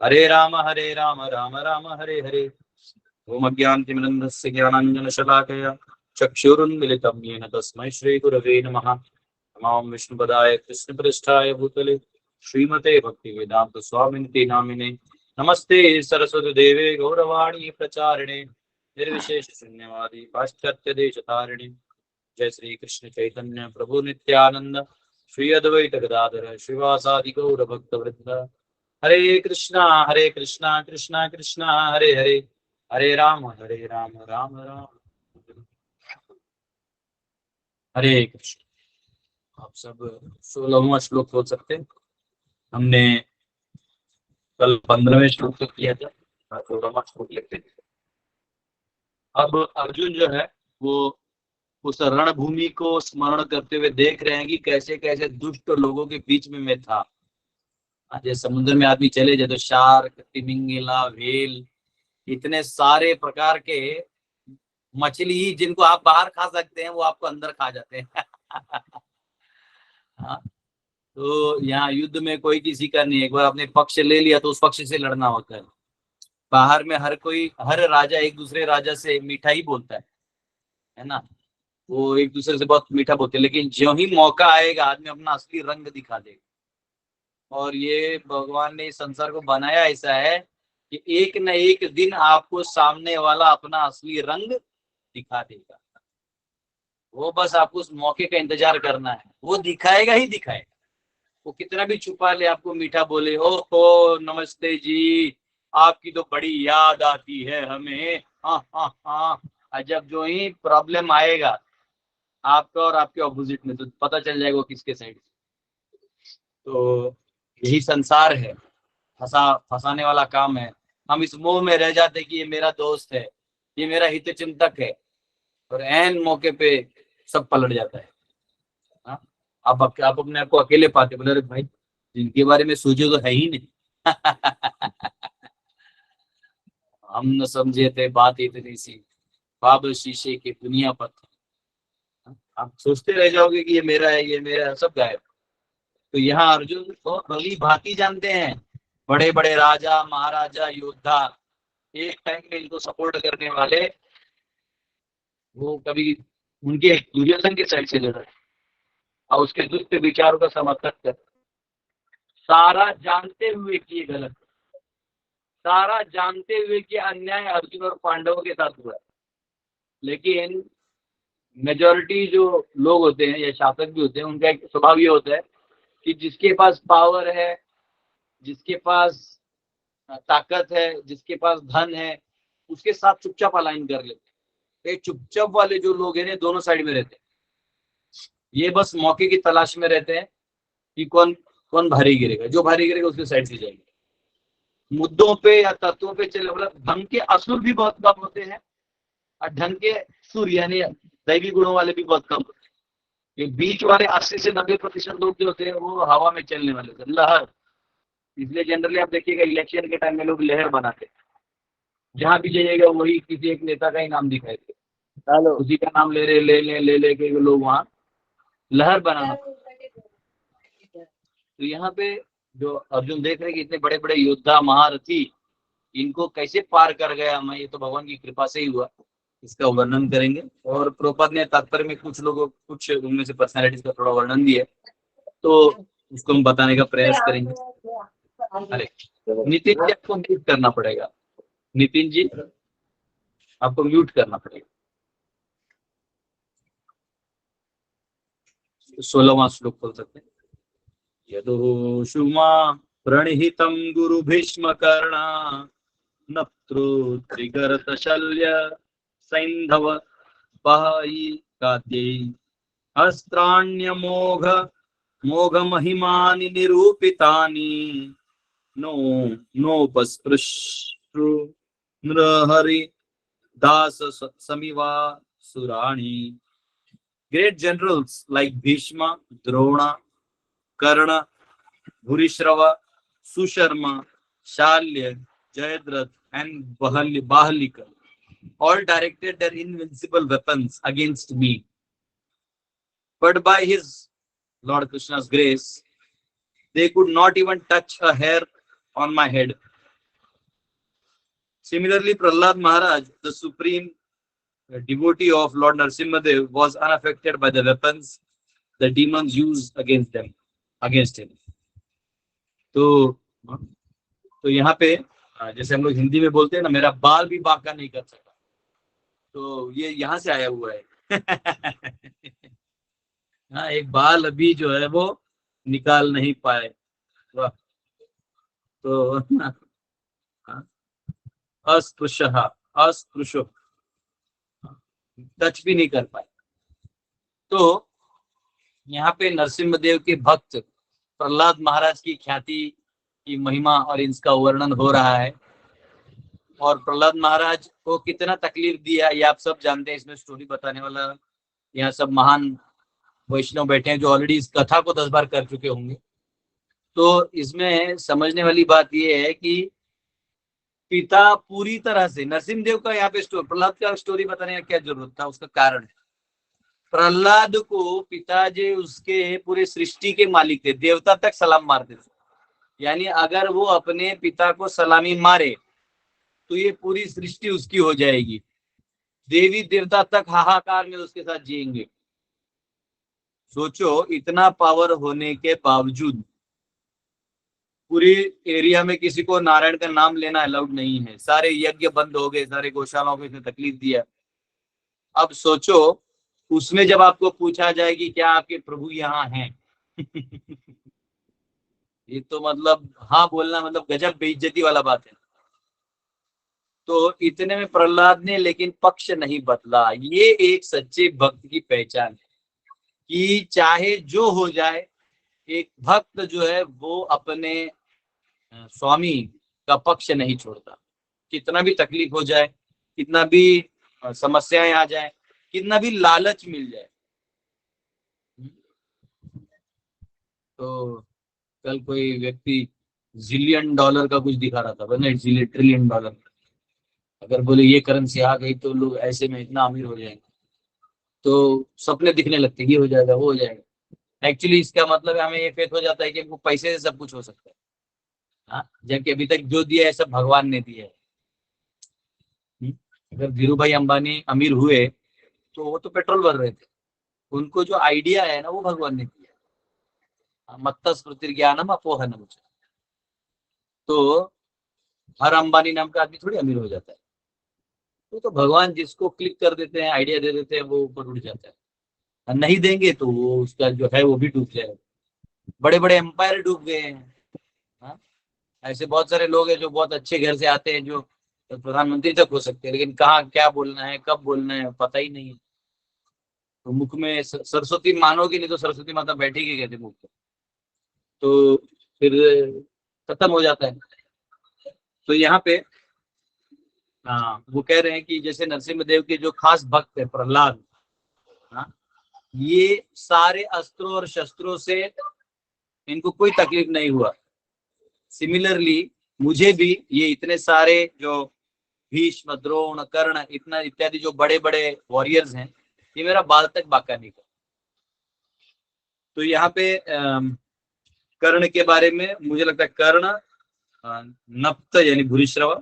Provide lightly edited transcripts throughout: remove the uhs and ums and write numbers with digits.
हरे राम राम राम हरे हरे। ओम अज्ञानतिमिरन्धस्य ज्ञानाञ्जनशलाकया चक्षुरुन्मिलितं येन तस्मै श्रीगुरवे नमः। नमो विष्णुपदाय कृष्णपृष्ठाय भूतले श्रीमते भक्तिवेदांत स्वामिनिति नामिने। नमस्ते सरस्वती देवे गौरवाणी प्रचारिणे निर्विशेष शून्यवादी पाश्चात्य देशतारिणे। जय श्री कृष्ण चैतन्य प्रभु नित्यानंद श्री अद्वैत गदाधर श्रीवासादि गौर भक्त वृंद। हरे कृष्णा कृष्णा कृष्णा हरे हरे, हरे राम राम राम हरे कृष्ण। आप सब 16वां श्लोक बोल सकते हैं। हमने कल 15वें श्लोक तक किया था, 16वां श्लोक लिखते हैं। अब अर्जुन जो है वो उस रणभूमि को स्मरण करते हुए देख रहे हैं कि कैसे कैसे दुष्ट लोगों के बीच में मैं था। जैसे समुद्र में आदमी चले जाए तो शार्क, तिमिंगिला, व्हेल, इतने सारे प्रकार के मछली जिनको आप बाहर खा सकते हैं वो आपको अंदर खा जाते हैं। हाँ, तो यहाँ युद्ध में कोई किसी का नहीं, एक बार आपने पक्ष ले लिया तो उस पक्ष से लड़ना होता है। बाहर में हर राजा एक दूसरे राजा से मीठा ही बोलता है ना। वो एक दूसरे से बहुत मीठा बोलते हैं, लेकिन जो ही मौका आएगा आदमी अपना असली रंग दिखा देगा। और ये भगवान ने इस संसार को बनाया ऐसा है कि एक न एक दिन आपको सामने वाला अपना असली रंग दिखा देगा। वो बस आपको उस मौके का इंतजार करना है, वो दिखाएगा ही दिखाएगा। वो कितना भी छुपा ले, आपको मीठा बोले, ओ हो नमस्ते जी, आपकी तो बड़ी याद आती है हमें, हाँ हाँ हाँ। जब जो ही प्रॉब्लम आएगा आपका और आपके ऑपोजिट में, तो पता चल जाएगा वो किसके साइड। तो यही संसार है, फंसाने वाला काम है। हम इस मोह में रह जाते कि ये मेरा दोस्त है, ये मेरा हित चिंतक है, और एन मौके पे सब पलट जाता है। हाँ? आप अपने आप को अकेले पाते, बोले अरे भाई जिनके बारे में सोचे तो है ही नहीं। हम न समझे थे बात इतनी सी, ख्वाब शीशे की दुनिया पर। आप सोचते रह जाओगे कि ये मेरा है, ये मेरा है, सब गायब। तो यहाँ अर्जुन को भली भांति जानते हैं, बड़े बड़े राजा महाराजा योद्धा एक टाइम में इनको सपोर्ट करने वाले, वो कभी उनके दुर्योधन के साइड से लड़ रहे और उसके दुष्ट विचारों का समर्थन कर, सारा जानते हुए कि ये गलत, सारा जानते हुए कि अन्याय अर्जुन और पांडवों के साथ हुआ। लेकिन मेजोरिटी जो लोग होते हैं या शासक भी होते हैं, उनका एक स्वभाव ये होता है कि जिसके पास पावर है, जिसके पास ताकत है, जिसके पास धन है, उसके साथ चुपचाप अलाइन कर लेते हैं। ये चुपचाप वाले जो लोग हैं दोनों साइड में रहते हैं, ये बस मौके की तलाश में रहते हैं कि कौन कौन भारी गिरेगा, जो भारी गिरेगा उसके साइड से जाएंगे। मुद्दों पे या तत्वों पे चले, मतलब ढंग के असुर भी बहुत कम होते हैं और ढंग के सुर यानी दैवी गुणों वाले भी बहुत कम होते हैं। ये बीच वाले 80 से 90% लोग जो होते हैं वो हवा में चलने वाले होते हैं, लहर। इसलिए जनरली आप देखिएगा इलेक्शन के टाइम में लोग लहर बनाते हैं, जहां भी जाइएगा वही किसी एक नेता का ही नाम दिखाई दे, हेलो। उसी का नाम ले के लोग वहां लहर बनाना। तो यहाँ पे जो अर्जुन देख रहे हैं कि इतने बड़े बड़े योद्धा महारथी, इनको कैसे पार कर गया मैं, ये तो भगवान की कृपा से ही हुआ। इसका वर्णन करेंगे, और प्रोपद ने तात्पर्य में कुछ लोगों, कुछ उनमें से पर्सनैलिटीज का थोड़ा वर्णन दिया, तो उसको हम बताने का प्रयास करेंगे। अरे नितिन जी आपको म्यूट करना पड़ेगा, नितिन जी आपको म्यूट करना पड़ेगा। 16वां श्लोक खोल सकते हैं। यदोषुमा प्रणिहितं गुरु भीष्म कर्णा नप्तृत्रिगर्त शल्य सैन्धव पायी काद्यै अस्त्राण्यमोघ मोघ महिमानि निरूपितानि no नोपस्पृष्टु नृहरि Das समिवा सुराणि। Great generals like Bhishma, Drona, Karna, Bhurishrava, Susharma, Shalya, Jayadratha, and Bahalika all directed their invincible weapons against me. But by his Lord Krishna's grace, they could not even touch a hair on my head. Similarly, Prahlad Maharaj, the supreme devotee of Lord Narasimhadev, was unaffected by the weapons the demons used against him. तो यहाँ पे जैसे हम लोग हिंदी में बोलते हैं ना, मेरा बाल भी बांका नहीं कर सका, तो ये यहाँ से आया हुआ है। हाँ, एक बाल अभी जो है वो निकाल नहीं पाए। वाह। तो अस्पृश्यः, अस्पृश्यो, टच भी नहीं कर पाए। तो यहाँ पे नरसिम्हदेव के भक्त प्रहलाद महाराज की ख्याति की महिमा और इसका वर्णन हो रहा है। और प्रहलाद महाराज को कितना तकलीफ दिया ये आप सब जानते हैं। इसमें स्टोरी बताने वाला यहाँ सब महान वैष्णव बैठे हैं जो ऑलरेडी इस कथा को 10 बार कर चुके होंगे। तो इसमें समझने वाली बात यह है कि पिता पूरी तरह से, नरसिम्हदेव का यहाँ पे स्टोरी, प्रहलाद का स्टोरी बताने का क्या जरूरत था, उसका कारण है प्रहलाद को पिताजी उसके पूरे सृष्टि के मालिक थे, देवता तक सलाम मारते थे। यानी अगर वो अपने पिता को सलामी मारे तो ये पूरी सृष्टि उसकी हो जाएगी, देवी देवता तक हाहाकार में उसके साथ जिएंगे। सोचो, इतना पावर होने के बावजूद पूरी एरिया में किसी को नारायण का नाम लेना अलाउड नहीं है, सारे यज्ञ बंद हो गए, सारे गौशालाओं को इसने तकलीफ दिया। अब सोचो उसमें जब आपको पूछा जाए कि क्या आपके प्रभु यहाँ हैं ये तो मतलब हाँ बोलना मतलब गजब बेइज्जती वाला बात है। तो इतने में प्रहलाद ने लेकिन पक्ष नहीं बदला। ये एक सच्चे भक्त की पहचान है कि चाहे जो हो जाए, एक भक्त जो है वो अपने स्वामी का पक्ष नहीं छोड़ता। कितना भी तकलीफ हो जाए, कितना भी समस्याएं आ जाए, कितना भी लालच मिल जाए। तो कल कोई व्यक्ति $1 जिलियन का कुछ दिखा रहा था, नहीं $1 ट्रिलियन। अगर बोले ये करेंसी आ गई तो लोग ऐसे में इतना अमीर हो जाएंगे, तो सपने दिखने लगते, ये हो जाएगा वो हो जाएगा। एक्चुअली इसका मतलब हमें ये फेथ हो जाता है कि वो पैसे से सब कुछ हो सकता है। हाँ, जबकि अभी तक जो दिया है सब भगवान ने दिया है। अगर धीरू भाई अंबानी अमीर हुए तो वो तो पेट्रोल भर रहे थे, उनको जो आइडिया है ना वो भगवान ने दिया। मत्त स्मृतिर्ज्ञानम अपोहनम। तो हर अंबानी नाम का आदमी थोड़ी अमीर हो जाता है। तो भगवान जिसको क्लिक कर देते हैं, आइडिया दे देते हैं, वो ऊपर उठ जाता है। और नहीं देंगे तो वो उसका जो है वो भी डूब जाएगा। बड़े बड़े एम्पायर डूब गए हैं। हाँ? ऐसे बहुत सारे लोग हैं जो बहुत अच्छे घर से आते हैं, जो प्रधानमंत्री तक हो सकते हैं, लेकिन कहाँ क्या बोलना है, कब बोलना है, पता ही नहीं है। तो मुख में सरस्वती मानोगी नहीं तो सरस्वती माता बैठेगी कहते मुख में, तो फिर खत्म हो जाता है। तो यहाँ पे हाँ, वो कह रहे हैं कि जैसे नरसिम्हदेव के जो खास भक्त है प्रहलाद, हाँ, ये सारे अस्त्रों और शस्त्रों से इनको कोई तकलीफ नहीं हुआ। सिमिलरली मुझे भी ये इतने सारे जो भीष्म, द्रोण, कर्ण, इतना इत्यादि जो बड़े बड़े वॉरियर्स हैं, ये मेरा बाल तक बांका नहीं कर। तो यहाँ पे कर्ण के बारे में मुझे लगता है कर्ण, नप्त यानी भूरिश्रवा,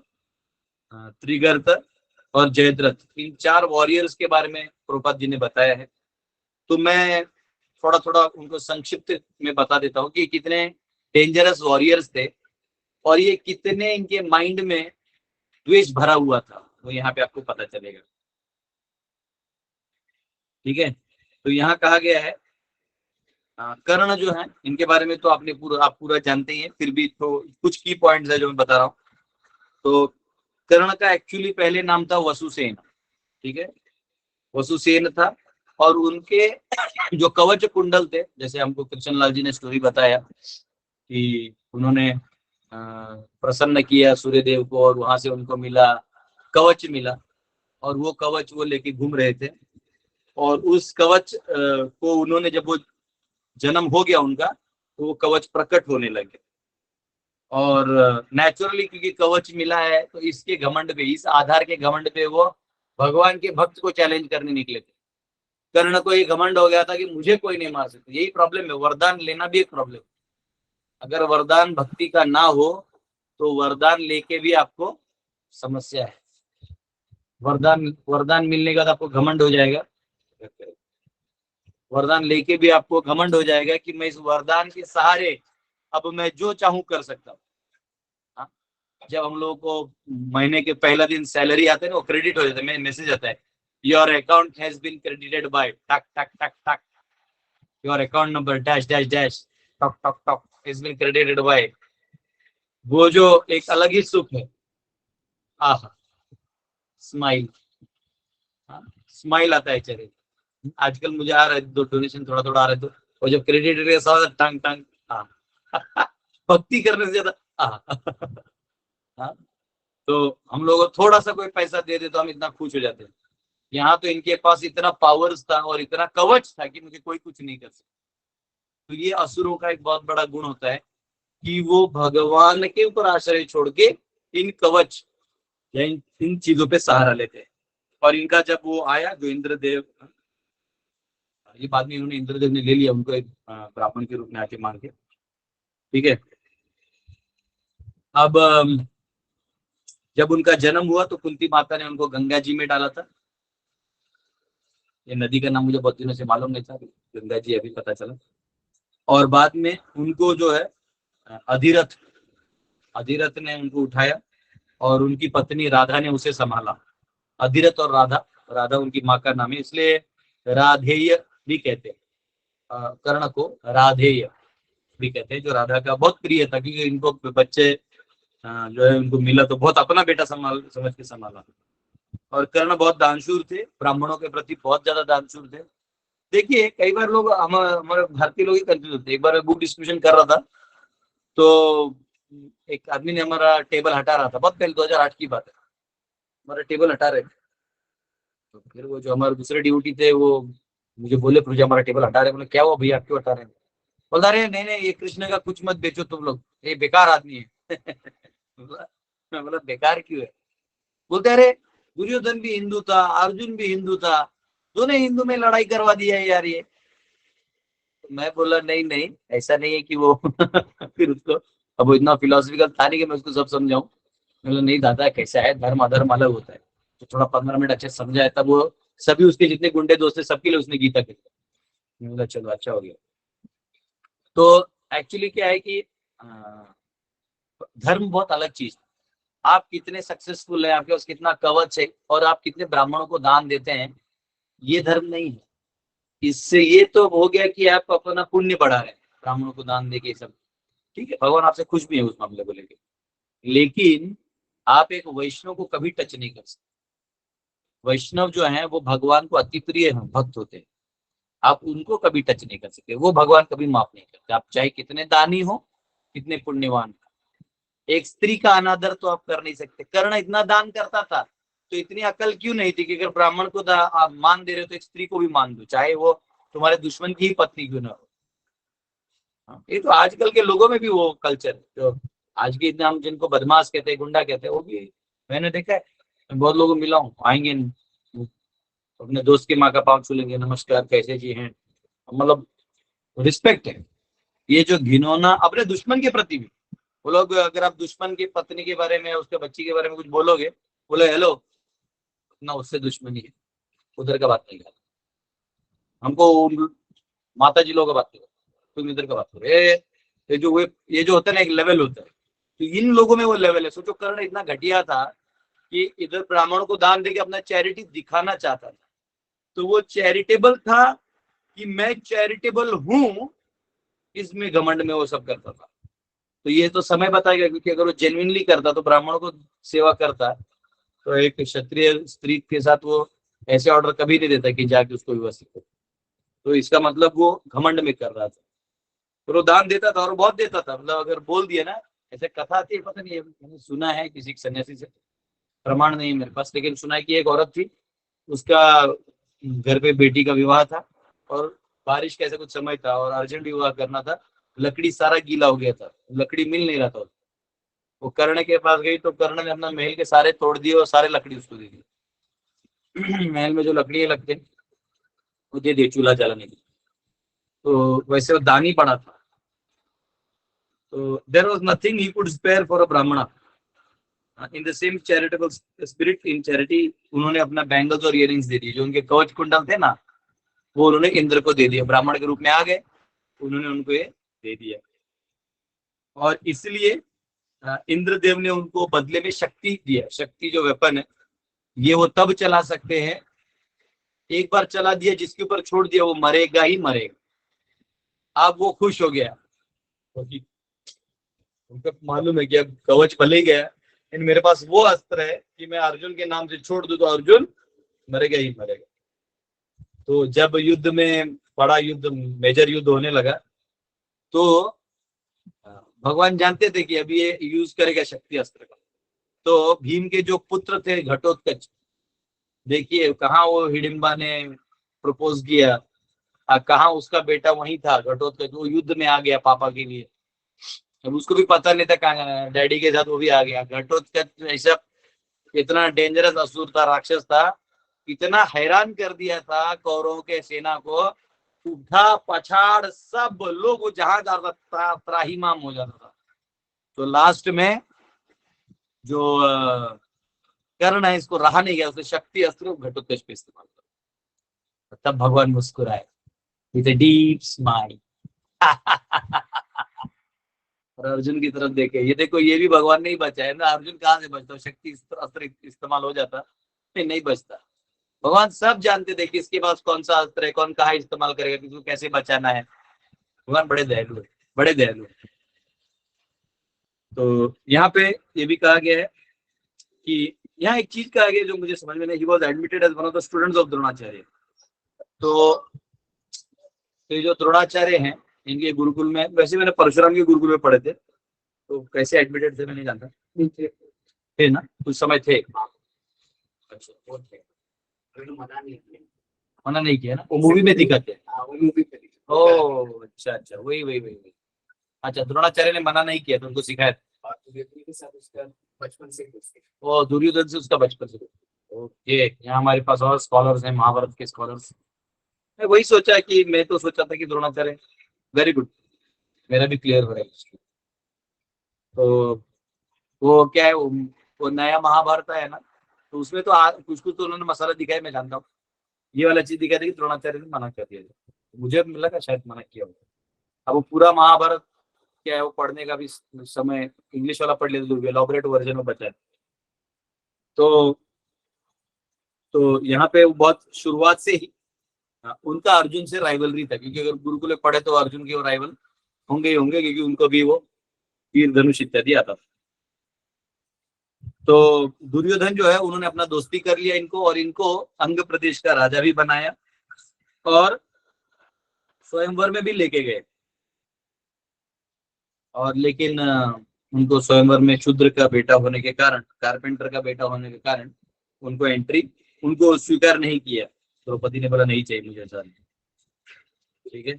त्रिगर्त और जयद्रथ, इन 4 वॉरियर्स के बारे में प्रभुपाद जी ने बताया है। तो मैं थोड़ा थोड़ा उनको संक्षिप्त में बता देता हूँ कि कितने डेंजरस वॉरियर्स थे और ये कितने इनके माइंड में द्वेष भरा हुआ था, वो यहाँ पे आपको पता चलेगा। ठीक है, तो यहाँ कहा गया है कर्ण जो है इनके बारे में तो आप पूरा जानते ही हैं, फिर भी तो कुछ की पॉइंट्स है जो मैं बता रहा हूँ। तो कर्ण का एक्चुअली पहले नाम था वसुसेन। ठीक है, वसुसेन था। और उनके जो कवच कुंडल थे, जैसे हमको कृष्ण लाल जी ने स्टोरी बताया कि उन्होंने प्रसन्न किया सूर्यदेव को और वहां से उनको मिला, कवच मिला, और वो कवच वो लेके घूम रहे थे। और उस कवच को उन्होंने, जब वो जन्म हो गया उनका, तो वो कवच प्रकट होने लगे। और नेचुरली क्योंकि कवच मिला है तो इसके घमंड पे, इस आधार के घमंड पे वो भगवान के भक्त को चैलेंज करने निकले थे। कर्ण को ये घमंड हो गया था कि मुझे कोई नहीं मार सकता। यही प्रॉब्लम है, वरदान लेना भी एक प्रॉब्लम। अगर वरदान भक्ति का ना हो तो वरदान लेके भी आपको समस्या है। वरदान वरदान मिलने के बाद आपको घमंड हो जाएगा, वरदान लेके भी आपको घमंड हो जाएगा कि मैं इस वरदान के सहारे अब मैं जो चाहूं कर सकता हूँ। हाँ? जब हम लोगों को महीने के पहला दिन सैलरी आते हैं ना, वो क्रेडिट हो जाता है, मैसेज आता है, your account has been credited by टक टक टक टक, your account number dash dash dash टक टक टक हैज बीन क्रेडिटेड बाय। वो जो एक अलग ही सुख है, आह, स्माइल, स्माइल आता है चेहरे। आजकल मुझे आ रहा है, दो डोनेशन थोड़ा थोड़ा आ रहा है, तो वो जब क्रेडिट टंग टंग, भक्ति करने से ज्यादा हाँ, तो हम लोग थोड़ा सा कोई पैसा दे दे तो हम इतना खुश हो जाते हैं। यहाँ तो इनके पास इतना पावर्स था और इतना कवच था कि मुझे कोई कुछ नहीं कर सकता। तो ये असुरों का एक बहुत बड़ा गुण होता है कि वो भगवान के ऊपर आश्रय छोड़ के इन कवच या इन चीजों पे सहारा लेते हैं। और इनका जब वो आया जो इंद्रदेव, ये बाद में इन्होंने इंद्रदेव ने ले लिया उनको एक ब्राह्मण के रूप में आके मान के, ठीक है। अब जब उनका जन्म हुआ तो कुंती माता ने उनको गंगा जी में डाला था। ये नदी का नाम मुझे बहुत दिनों से मालूम नहीं था, गंगा जी अभी पता चला। और बाद में उनको जो है अधिरथ, अधिरथ ने उनको उठाया और उनकी पत्नी राधा ने उसे संभाला। अधिरथ और राधा, राधा उनकी माँ का नाम है, इसलिए राधेय भी कहते हैं, कर्ण को राधेय भी कहते हैं, जो राधा का बहुत प्रिय था, क्योंकि इनको बच्चे जो है उनको मिला तो बहुत अपना बेटा संभाल समझ के संभाला। और कर्ण बहुत दानशूर थे, ब्राह्मणों के प्रति बहुत ज्यादा दानशूर थे। देखिए कई बार लोग हमारे भारतीय लोग ही कंफ्यूज होते हैं। एक बार मैं बुक डिस्ट्रीब्यूशन कर रहा था तो एक आदमी ने हमारा टेबल हटा रहा था, बहुत पहले 2008 की बात है, हमारा टेबल हटा रहे थे। तो फिर वो जो हमारे दूसरे ड्यूटी थे वो मुझे बोले, मुझे हमारा टेबल हटा रहे। बोले क्या हुआ भैया, क्यों हटा रहे हैं? बोल रहे नहीं नहीं, ये कृष्ण का कुछ मत बेचो तुम लोग, ये बेकार आदमी है। मैं बोला बेकार क्यों है? बोलते अरे दुर्योधन भी हिंदू था, अर्जुन भी हिंदू था, दोनों हिंदू में लड़ाई करवा दिया है यार ये। तो मैं बोला नहीं नहीं, ऐसा नहीं है कि वो फिर उसको, अब वो इतना फिलोसफिकल था नहीं कि मैं उसको सब समझाऊं। मैं बोला नहीं दादा, कैसा है, धर्म अधर्म अलग होता है। तो थोड़ा 15 मिनट अच्छे से समझाया, तब वो सभी उसके जितने गुंडे दोस्त थे सबके लिए उसने गीता के। मैं बोला चलो अच्छा हो गया। तो एक्चुअली क्या है कि धर्म बहुत अलग चीज है। आप कितने सक्सेसफुल हैं, आपके पास कितना कवच है और आप कितने ब्राह्मणों को दान देते हैं, ये धर्म नहीं है। इससे ये तो हो गया कि आप अपना पुण्य बढ़ा रहे हैं ब्राह्मणों को दान देके सब, ठीक है, भगवान आपसे खुश भी है उस मामले को लेकर। लेकिन आप एक वैष्णव को कभी टच नहीं कर सकते। वैष्णव जो है वो भगवान को अति प्रिय भक्त होते हैं, आप उनको कभी टच नहीं कर सकते, वो भगवान कभी माफ नहीं करते, आप चाहे कितने दानी हो, कितने पुण्यवान। एक स्त्री का अनादर तो आप कर नहीं सकते। कर्ण इतना दान करता था तो इतनी अकल क्यों नहीं थी कि अगर ब्राह्मण को आप मान दे रहे हो तो एक स्त्री को भी मान दो, चाहे वो तुम्हारे दुश्मन की ही पत्नी क्यों ना हो। ये तो आजकल के लोगों में भी वो कल्चर है, जो आज के इतने हम जिनको बदमाश कहते हैं, गुंडा कहते हैं, वो भी मैंने देखा है। मैं बहुत लोगों को मिला हूँ, आएंगे अपने दोस्त की माँ का पाँव छू लेंगे, नमस्कार कैसे जी हैं, मतलब रिस्पेक्ट है। ये जो घिनौना अपने दुश्मन के प्रति भी, वो लोग अगर आप दुश्मन की पत्नी के बारे में, उसके बच्ची के बारे में कुछ बोलोगे, बोले हेलो, ना उससे दुश्मनी है, उधर का बात नहीं कर, हमको माता जी लोग का बात करो, तुम इधर का बात करो। ये जो होता है ना, एक लेवल होता है, तो इन लोगों में वो लेवल है। सोचो कर्ण इतना घटिया था कि इधर ब्राह्मणों को दान देके अपना चैरिटी दिखाना चाहता था, तो वो चैरिटेबल था कि मैं चैरिटेबल हूं, इसमें घमंड में वो सब करता था। तो ये तो समय बताएगा, क्योंकि अगर वो जेन्युइनली करता तो ब्राह्मणों को सेवा करता, तो एक क्षत्रिय स्त्री के साथ वो ऐसे ऑर्डर कभी नहीं देता कि जाके उसको विवाह करो। तो इसका मतलब वो घमंड में कर रहा था। तो वो दान देता था और बहुत देता था, मतलब अगर बोल दिया ना, ऐसे कथा आती है, पता नहीं मैंने सुना है किसी सन्यासी से, प्रमाण नहीं है मेरे पास, लेकिन सुना है कि एक औरत थी, उसका घर पे बेटी का विवाह था और बारिश का ऐसा कुछ समय था और अर्जेंट विवाह करना था, लकड़ी सारा गीला हो गया था, लकड़ी मिल नहीं रहा था। वो कर्ण के पास गई तो कर्ण ने अपना महल के सारे तोड़ दिए और सारे लकड़ी उसको दे दी। महल में जो लकड़ी लगते वो दे दिए चूल्हा जलाने के लिए। तो वैसे वो दानी पड़ा था, तो there was nothing he could spare for a Brahmana. In the same charitable spirit, in charity उन्होंने अपना बैंगल्स और इयरिंग्स दे दिए, जो उनके कवच कुंडल थे ना, वो उन्होंने इंद्र को दे दिया। ब्राह्मण के रूप में आ गए, उन्होंने उनको ये दे दिया। और इसलिए इंद्रदेव ने उनको बदले में शक्ति दिया। शक्ति जो वेपन है, ये वो तब चला सकते हैं, एक बार चला दिया, जिसके ऊपर छोड़ दिया वो मरेगा ही मरेगा। अब वो खुश हो गया, उनको मालूम है कि अब कवच भले ही गया, इन मेरे पास वो अस्त्र है कि मैं अर्जुन के नाम से छोड़ दूं तो अर्जुन मरेगा ही मरेगा। तो जब युद्ध में, बड़ा युद्ध, मेजर युद्ध होने लगा, तो भगवान जानते थे कि अभी ये यूज करेगा शक्ति अस्त्र का। तो भीम के जो पुत्र थे घटोत्कच, देखिए कहाँ वो हिडिंबा ने प्रपोज किया, कहाँ उसका बेटा वहीं था घटोत्कच, वो युद्ध में आ गया पापा के लिए। अब उसको भी पता नहीं था कहाँ, डैडी के साथ वो भी आ गया। घटोत्कच ऐसा इतना डेंजरस असुर था, राक्षस था, इतना हैरान कर दिया था कौरवों के सेना को, उठा पछाड़ सब लोग जहां जाता था त्राहिमाम हो जाता था। तो लास्ट में जो कर्ण है, इसको रहा नहीं गया, उसने शक्ति अस्त्र घटोत्कच पे इस्तेमाल किया। तब भगवान मुस्कुराए विद अ डीप स्माइल और अर्जुन की तरफ देखे, ये देखो ये भी भगवान नहीं बचा है ना। अर्जुन कहाँ से बचता, शक्ति अस्त्र इस्तेमाल हो जाता, नहीं बचता। भगवान सब जानते थे किसके पास कौन सा अस्त्र है, कौन कहाँ इस्तेमाल करेगा, किसको कैसे बचाना है। भगवान बड़े दयालु है, बड़े दयालु है। तो यहाँ पे ये भी कहा गया है कि यहाँ एक चीज कहा गया जो मुझे समझ में नहीं, he was admitted as one of the students of Dronacharya. तो ये जो द्रोणाचार्य हैं, इनके गुरुकुल में, वैसे मैंने परशुराम के गुरुकुल में पढ़े थे, तो कैसे एडमिटेड थे मैं नहीं जानता, थे ना कुछ समय थे। अच्छा, मना नहीं किया ना, वो मूवी में दिखाते हैं। ओह अच्छा अच्छा, वही वही वही वही। अच्छा, द्रोणाचार्य ने मना नहीं किया तो उनको सिखाया था। बचपन से, ओ दुर्योधन से उसका बचपन से। ओके, यहाँ हमारे पास और स्कॉलर्स हैं, महाभारत के स्कॉलर्स। मैं वही सोचा कि, मैं तो सोचा था कि द्रोणाचार्य, वेरी गुड, मेरा भी क्लियर हो रहा है। तो वो क्या है, वो नया महाभारत है ना, तो उसमें तो कुछ कुछ तो उन्होंने मसाला दिखाया, मैं जानता हूँ। ये वाला चीज दिखाई थी कि द्रोणाचार्य ने मना कर दिया, मुझे लगा शायद मना किया होगा। अब वो पूरा महाभारत क्या है, वो पढ़ने का भी समय, इंग्लिश वाला पढ़ लेते, एलॉबरेट वर्जन में बचा है। तो यहाँ पे वो बहुत शुरुआत से ही उनका अर्जुन से राइवलरी था, क्योंकि अगर गुरुकुल में पढ़े तो अर्जुन के वो राइवल होंगे ही होंगे, क्योंकि उनको भी वो तीर धनुष इत्यादि आता था। तो दुर्योधन जो है, उन्होंने अपना दोस्ती कर लिया इनको, और इनको अंग प्रदेश का राजा भी बनाया, और स्वयंवर में भी लेके गए। और लेकिन उनको स्वयंवर में शूद्र का बेटा होने के कारण, कारपेंटर का बेटा होने के कारण, उनको एंट्री, उनको स्वीकार नहीं किया। द्रौपदी ने बोला नहीं चाहिए मुझे ऐसा, ठीक है।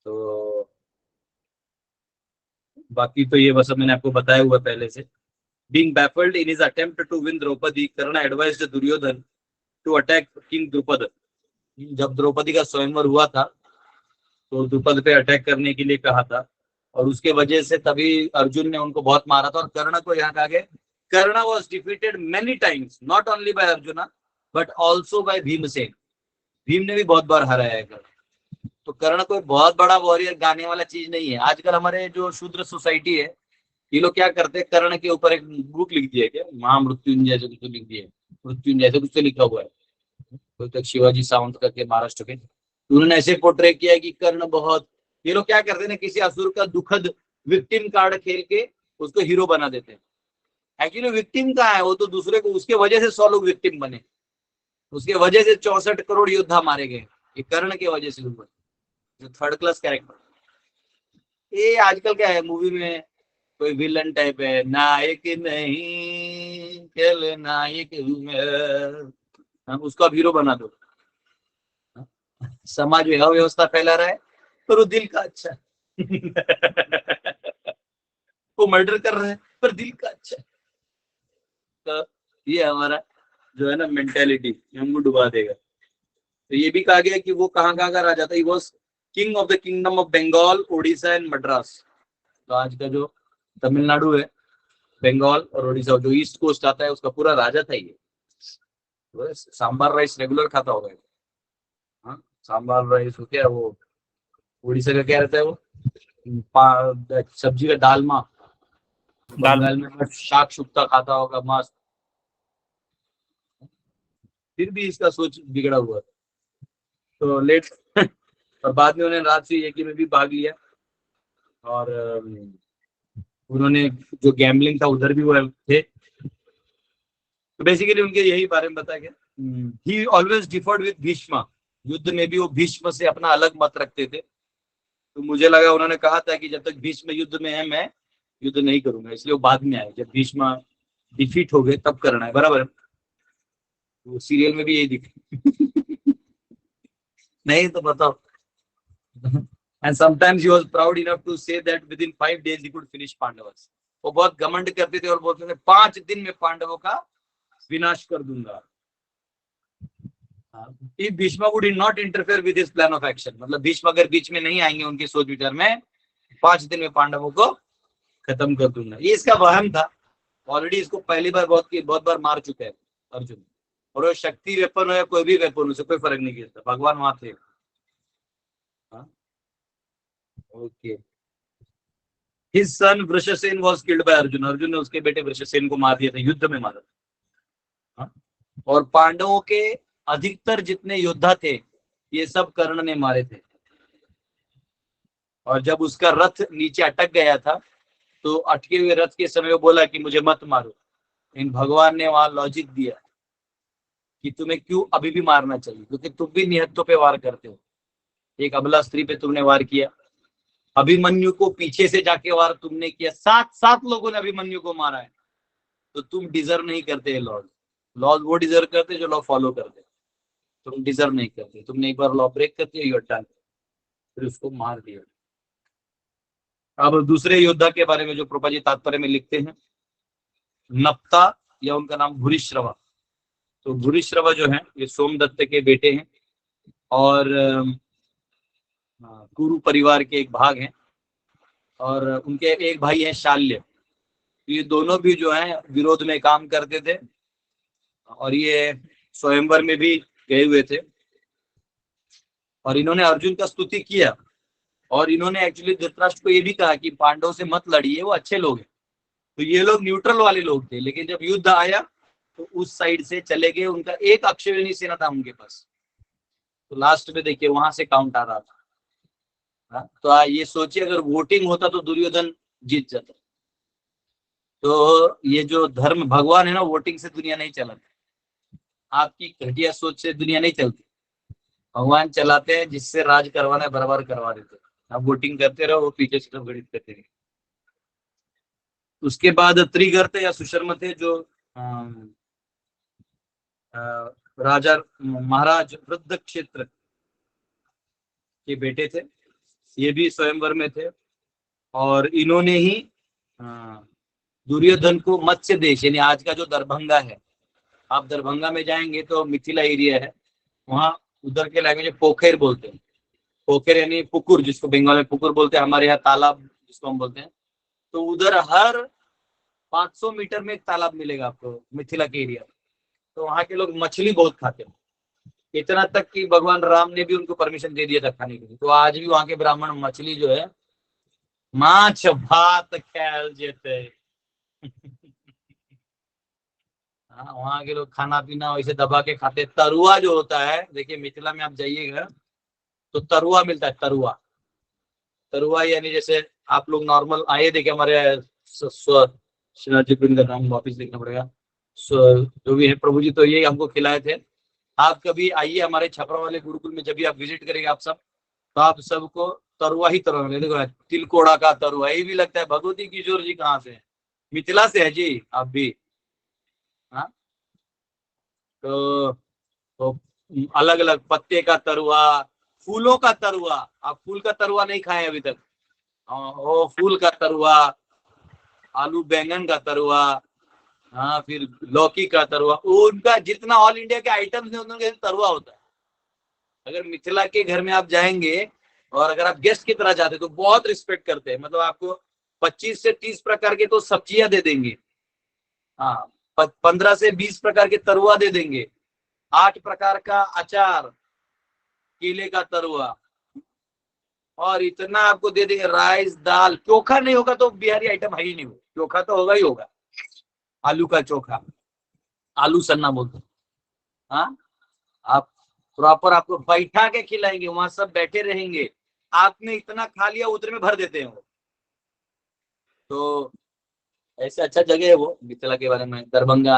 तो बाकी तो ये बस मैंने आपको बताया हुआ पहले से। Being baffled in his attempt to win Draupadi, Karna advised Duryodhan to attack King Drupada. जब द्रौपदी का स्वयंवर हुआ था, तो द्रुपद पे अटैक करने के लिए कहा था, और उसके वजह से तभी अर्जुन ने उनको बहुत मारा था। और कर्ण को यहाँ कहा गया, Karna was defeated many times, not only by Arjuna but also by Bhimsen. Bhim ने भी बहुत बार हराया है कर्ण। तो कर्ण कोई बहुत बड़ा वॉरियर गाने वाला चीज नहीं है। आजकल हमारे जो शूद्र सोसाइटी है, ये लोग क्या करते हैं, कर्ण के ऊपर एक बुक लिख दिया, क्या महामृत्युंजय से कुछ तो लिख दिया, मृत्युंजय से कुछ तो लिखा हुआ है, कोई तक शिवाजी सावंत करके महाराष्ट्र के, उन्होंने ऐसे पोर्ट्रे किया कि कर्ण बहुत, ये लोग क्या करते हैं, किसी असुर का दुखद विक्टिम कार्ड खेल के उसको हीरो बना देते हैं। एक्चुअली विक्टिम कहाँ है, वो तो दूसरे को, उसके वजह से 100 लोग विक्टिम बने, उसके वजह से 64 करोड़ योद्धा मारे गए, ये कर्ण के वजह से हुआ, जो थर्ड क्लास कैरेक्टर। ये आजकल क्या है, मूवी में कोई विलन टाइप है, नायक नहीं खेल नायक मैं, उसको अब हीरो बना दो। समाज में अव्यवस्था फैला रहा है, पर वो दिल का अच्छा वो मर्डर कर रहा है पर दिल का अच्छा। तो ये हमारा जो है ना मेंटेलिटी, हमको डुबा देगा। तो ये भी कहा गया कि वो कहाँ कहाँ का राजा था, he was king of the kingdom of Bengal, Odisha and Madras. तो आज का जो तमिलनाडु है, बंगाल और उड़ीसा जो ईस्ट कोस्ट आता है उसका पूरा राजा था ये। तो सांबार राइस रेगुलर खाता होगा। हाँ, सांबार राइस हो क्या वो, उड़ीसा का क्या रहता है वो, सब्जी का दालमा, दाल बंगाल में शाक शुक्ता खाता होगा मस्त। फिर भी इसका सोच बिगड़ा हुआ तो लेट और बाद में उन्होंने राजसी यज्ञ में भी भाग लिया और उन्होंने जो गैम्बलिंग था उधर भी वो थे। तो बेसिकली उनके यही बारे में बताया गया। ही ऑलवेज डिफर्ड विद भीष्मा, युद्ध में भी वो भीष्म से अपना अलग मत रखते थे। तो मुझे लगा उन्होंने कहा था कि जब तक भीष्म युद्ध में है मैं युद्ध नहीं करूंगा, इसलिए वो बाद में आए जब भीष्म डिफीट हो गए तब करना है, बराबर है। तो सीरियल में भी यही दिखा नहीं तो बताओ। And sometimes he was proud enough to say that within 5 days he could finish Pandavas. वो बहुत घमंड करते थे और बोलते थे 5 दिन में पांडवों का विनाश कर दूंगा। If Bhishma would not interfere with his plan of action, मतलब भीष्म अगर बीच में नहीं आएंगे उनके सोच विचार में, 5 दिन में पांडवों को खत्म कर दूंगा। ये इसका वहम था। ऑलरेडी इसको पहली बार बहुत बार मार चुके हैं अर्जुन, और वो शक्ति वेपन हो या कोई भी वेपन, उसे कोई फर्क नहीं गिरता, भगवान वहां थे। Okay. His son Vrishasena was killed by Arjun, Arjun ने उसके बेटे वृषसेन को मार दिया था, युद्ध में मारा था। और पांडवों के अधिकतर जितने योद्धा थे ये सब कर्ण ने मारे थे। और जब उसका रथ नीचे अटक गया था तो अटके हुए रथ के समय वो बोला कि मुझे मत मारो, इन भगवान ने वहां लॉजिक दिया कि तुम्हें क्यों अभी भी मारना चाहिए, क्योंकि तुम भी निहत्तों पे वार करते हो। एक अबला स्त्री पे तुमने वार किया, अभिमन्यु को पीछे से जाके वार तुमने किया, 7 लोगों ने अभिमन्यु को मारा है, तो तुम डिजर्व नहीं करते लॉज। लॉज वो डिजर्व करते जो लॉ फॉलो करते, तुम डिजर्व नहीं करते। तुमने एक बार लॉ ब्रेक करते हो, यू आर डन। फिर उसको मार दिया। अब दूसरे योद्धा के बारे में जो प्रभुपाद जी तात्पर्य में लिखते हैं, नप्ता या उनका नाम भूरिश्रवा। तो भूरिश्रवा जो है ये सोमदत्त के बेटे हैं और कुरु परिवार के एक भाग हैं, और उनके एक भाई है शाल्य। ये दोनों भी जो है विरोध में काम करते थे और ये स्वयंवर में भी गए हुए थे। और इन्होंने अर्जुन का स्तुति किया और इन्होंने एक्चुअली धृतराष्ट्र को ये भी कहा कि पांडवों से मत लड़िए, वो अच्छे लोग हैं। तो ये लोग न्यूट्रल वाले लोग थे, लेकिन जब युद्ध आया तो उस साइड से चले गए। उनका एक अक्षौहिणी सेना था उनके पास। तो लास्ट में देखिए वहां से काउंट आ रहा था। तो ये सोचिए अगर वोटिंग होता तो दुर्योधन जीत जाता। तो ये जो धर्म भगवान है ना, वोटिंग से दुनिया नहीं चलाती, आपकी घटिया सोच से दुनिया नहीं चलती। भगवान चलाते हैं, जिससे राज करवाना है बराबर करवा देते हैं। आप वोटिंग करते रहो, वो पीछे से गणित करते रहे। उसके बाद त्रिगर्त या सुशर्म थे जो राजा महाराज वृद्ध क्षेत्र के बेटे थे। ये भी स्वयंवर में थे और इन्होंने ही दुर्योधन को मत्स्य देश यानी आज का जो दरभंगा है, आप दरभंगा में जाएंगे तो मिथिला एरिया है, वहां उधर के लैंग्वेज पोखर बोलते हैं। पोखर यानी पुकुर, जिसको बंगाल में पुकुर बोलते हैं, हमारे यहाँ तालाब जिसको हम बोलते हैं। तो उधर हर 500 मीटर में एक तालाब मिलेगा आपको मिथिला के एरिया। तो वहां के लोग मछली बहुत खाते हैं, इतना तक कि भगवान राम ने भी उनको परमिशन दे दिया था खाने के लिए। तो आज भी वहां के ब्राह्मण मछली जो है माछ भात खेल जेते। हाँ, वहां के लोग खाना पीना वैसे दबा के खाते। तरुआ जो होता है, देखिए मिथिला में आप जाइएगा तो तरुआ मिलता है। तरुआ तरुआ यानी जैसे आप लोग नॉर्मल आए देखे हमारे का नाम वापिस देखना पड़ेगा, जो भी है प्रभु जी तो ये हमको खिलाए थे। आप कभी आइए हमारे छपरा वाले गुरुकुल में, जब भी आप विजिट करेंगे आप सब, तो आप सबको तरुआ ही तरुआ मिलेगा। देखो तिलकोड़ा का तरुआ, ये भी लगता है भगवती किशोर जी कहाँ से, मिथिला से है जी आप भी। हाँ, तो अलग अलग पत्ते का तरुआ, फूलों का तरुआ। आप फूल का तरुआ नहीं खाए अभी तक? वो फूल का तरुआ, आलू बैंगन का तरुआ, हाँ, फिर लौकी का तरुआ। उनका जितना ऑल इंडिया के आइटम्स है उनके तरुआ होता है। अगर मिथिला के घर में आप जाएंगे और अगर आप गेस्ट की तरह जाते तो बहुत रिस्पेक्ट करते हैं। मतलब आपको 25 से 30 प्रकार के तो सब्जियां दे देंगे, हाँ, 15 से 20 प्रकार के तरुआ दे देंगे, 8 प्रकार का अचार, केले का तरुआ, और इतना आपको दे देंगे, राइस दाल। चोखा नहीं होगा तो बिहारी आइटम है ही नहीं, चोखा तो होगा ही होगा, आलू का चोखा, आलू सन्ना बोलते हैं। हाँ, आप प्रॉपर आपको बैठा के खिलाएंगे, वहां सब बैठे रहेंगे, आपने इतना खा लिया उतने में भर देते हैं वो। तो ऐसे अच्छा जगह है वो मिथिला के बारे में। दरभंगा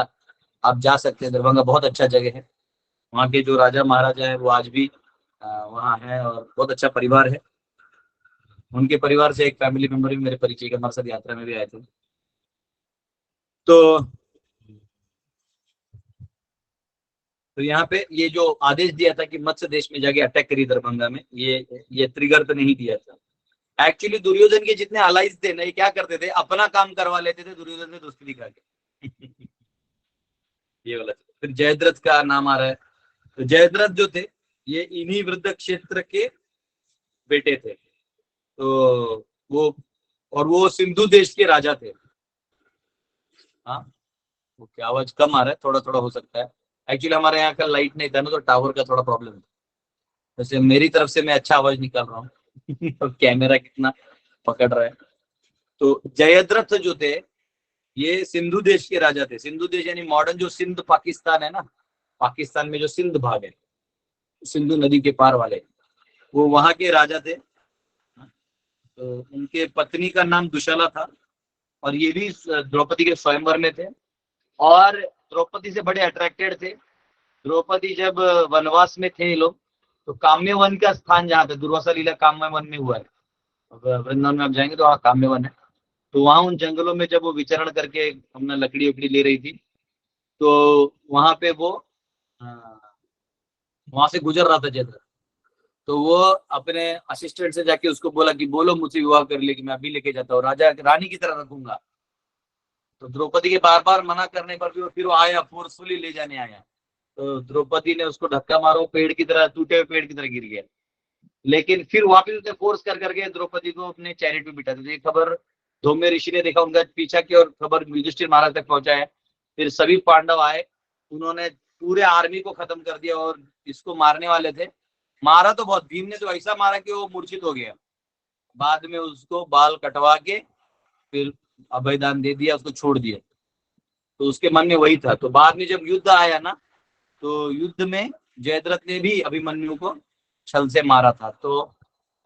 आप जा सकते हैं, दरभंगा बहुत अच्छा जगह है। वहाँ के जो राजा महाराजा है वो आज भी वहाँ है, और बहुत अच्छा परिवार है। उनके परिवार से एक फैमिली मेंबर भी मेरे परिचय के, हमारे साथ यात्रा में भी आए थे। तो यहाँ पे ये जो आदेश दिया था कि मत्स्य देश में जाके अटैक करी दरभंगा में, ये ट्रिगर तो नहीं दिया था। एक्चुअली दुर्योधन के जितने अलाइज थे ना, ये क्या करते थे, अपना काम करवा लेते थे दुर्योधन से दोस्ती दिखा के। ये वाला। फिर जयद्रथ का नाम आ रहा है। तो जयद्रथ जो थे, ये इन्हीं वृद्ध क्षेत्र के बेटे थे। तो वो, और वो सिंधु देश के राजा थे। हाँ, वो क्या आवाज कम आ रहा है, थोड़ा थोड़ा हो सकता है। एक्चुअली हमारे यहाँ का लाइट नहीं था ना, तो टावर का थोड़ा प्रॉब्लम है। वैसे मेरी तरफ से मैं अच्छा आवाज निकाल रहा हूँ। और कैमरा कितना पकड़ रहा है। तो जयद्रथ जो थे, ये सिंधु देश के राजा थे। सिंधु देश यानी मॉडर्न जो सिंध पाकिस्तान है ना, पाकिस्तान में जो सिंध भाग है, सिंधु नदी के पार वाले, वो वहां के राजा थे। तो उनके पत्नी का नाम दुशाला था, और ये भी द्रौपदी के स्वयंवर में थे, और द्रौपदी से बड़े अट्रैक्टेड थे। द्रौपदी जब वनवास में थे ये लोग, तो काम्य वन का स्थान जहाँ पे दुर्वासा लीला काम्य वन में हुआ है, वृंदावन में आप जाएंगे तो वहाँ काम्य वन है। तो वहां उन जंगलों में जब वो विचरण करके हमने लकड़ी उकड़ी ले रही थी, तो वहां पे वो वहां से गुजर रहा था जयद्रथ। तो वो अपने असिस्टेंट से जाके उसको बोला कि बोलो मुझसे विवाह कर ले, कि मैं अभी लेके जाता हूँ, राजा रानी की तरह रखूंगा। तो द्रौपदी के बार बार मना करने पर भी वो फिर वो आया, फोर्सफुली ले जाने आया। तो द्रौपदी ने उसको धक्का मारो, पेड़ की तरह, टूटे हुए पेड़ की तरह गिर गया। लेकिन फिर वापिस उसने फोर्स कर करके द्रौपदी को अपने चैरिट पे बिठा दी। खबर धौम्य ऋषि ने देखा, उनका पीछा किया, और खबर युधिष्ठिर महाराज तक पहुंचा है। फिर सभी पांडव आए, उन्होंने पूरे आर्मी को खत्म कर दिया, और इसको मारने वाले थे। मारा तो बहुत, भीम ने तो ऐसा मारा कि वो मूर्छित हो गया। बाद में उसको बाल कटवा के फिर अभयदान दे दिया, उसको छोड़ दिया। तो उसके मन में वही था। तो बाद में जब युद्ध आया ना, तो युद्ध में जयद्रथ ने भी अभिमन्यु को छल से मारा था। तो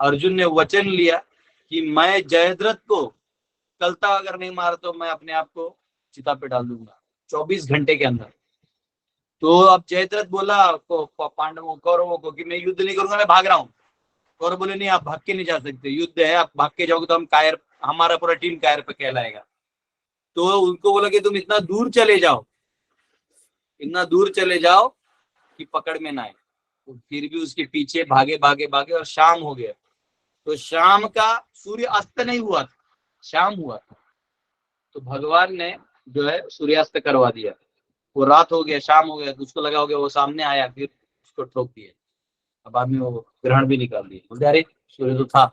अर्जुन ने वचन लिया कि मैं जयद्रथ को कल तक अगर नहीं मारा तो मैं अपने आप को चिता पे डाल दूंगा 24 घंटे के अंदर। तो अब जयद्रथ बोला पांडवों कौरवों को कि मैं युद्ध नहीं करूंगा, मैं भाग रहा हूँ। कौरव बोले नहीं, आप भाग के नहीं जा सकते, युद्ध है, आप भाग के जाओगे तो हम कायर, हमारा पूरा टीम कायर पे कहलाएगा। तो उनको बोला कि तुम इतना दूर चले जाओ, इतना दूर चले जाओ कि पकड़ में ना आए। तो फिर भी उसके पीछे भागे भागे भागे, और शाम हो गया। तो शाम का सूर्य अस्त नहीं हुआ था, शाम हुआ था। तो भगवान ने जो है सूर्यास्त करवा दिया। वो रात हो गया, शाम हो गया, तो उसको लगा हो गया, वो सामने आया, फिर उसको ठोक दिया। अब आदमी वो ग्रहण भी निकाल दिया, बोलते अरे सूर्य तो था।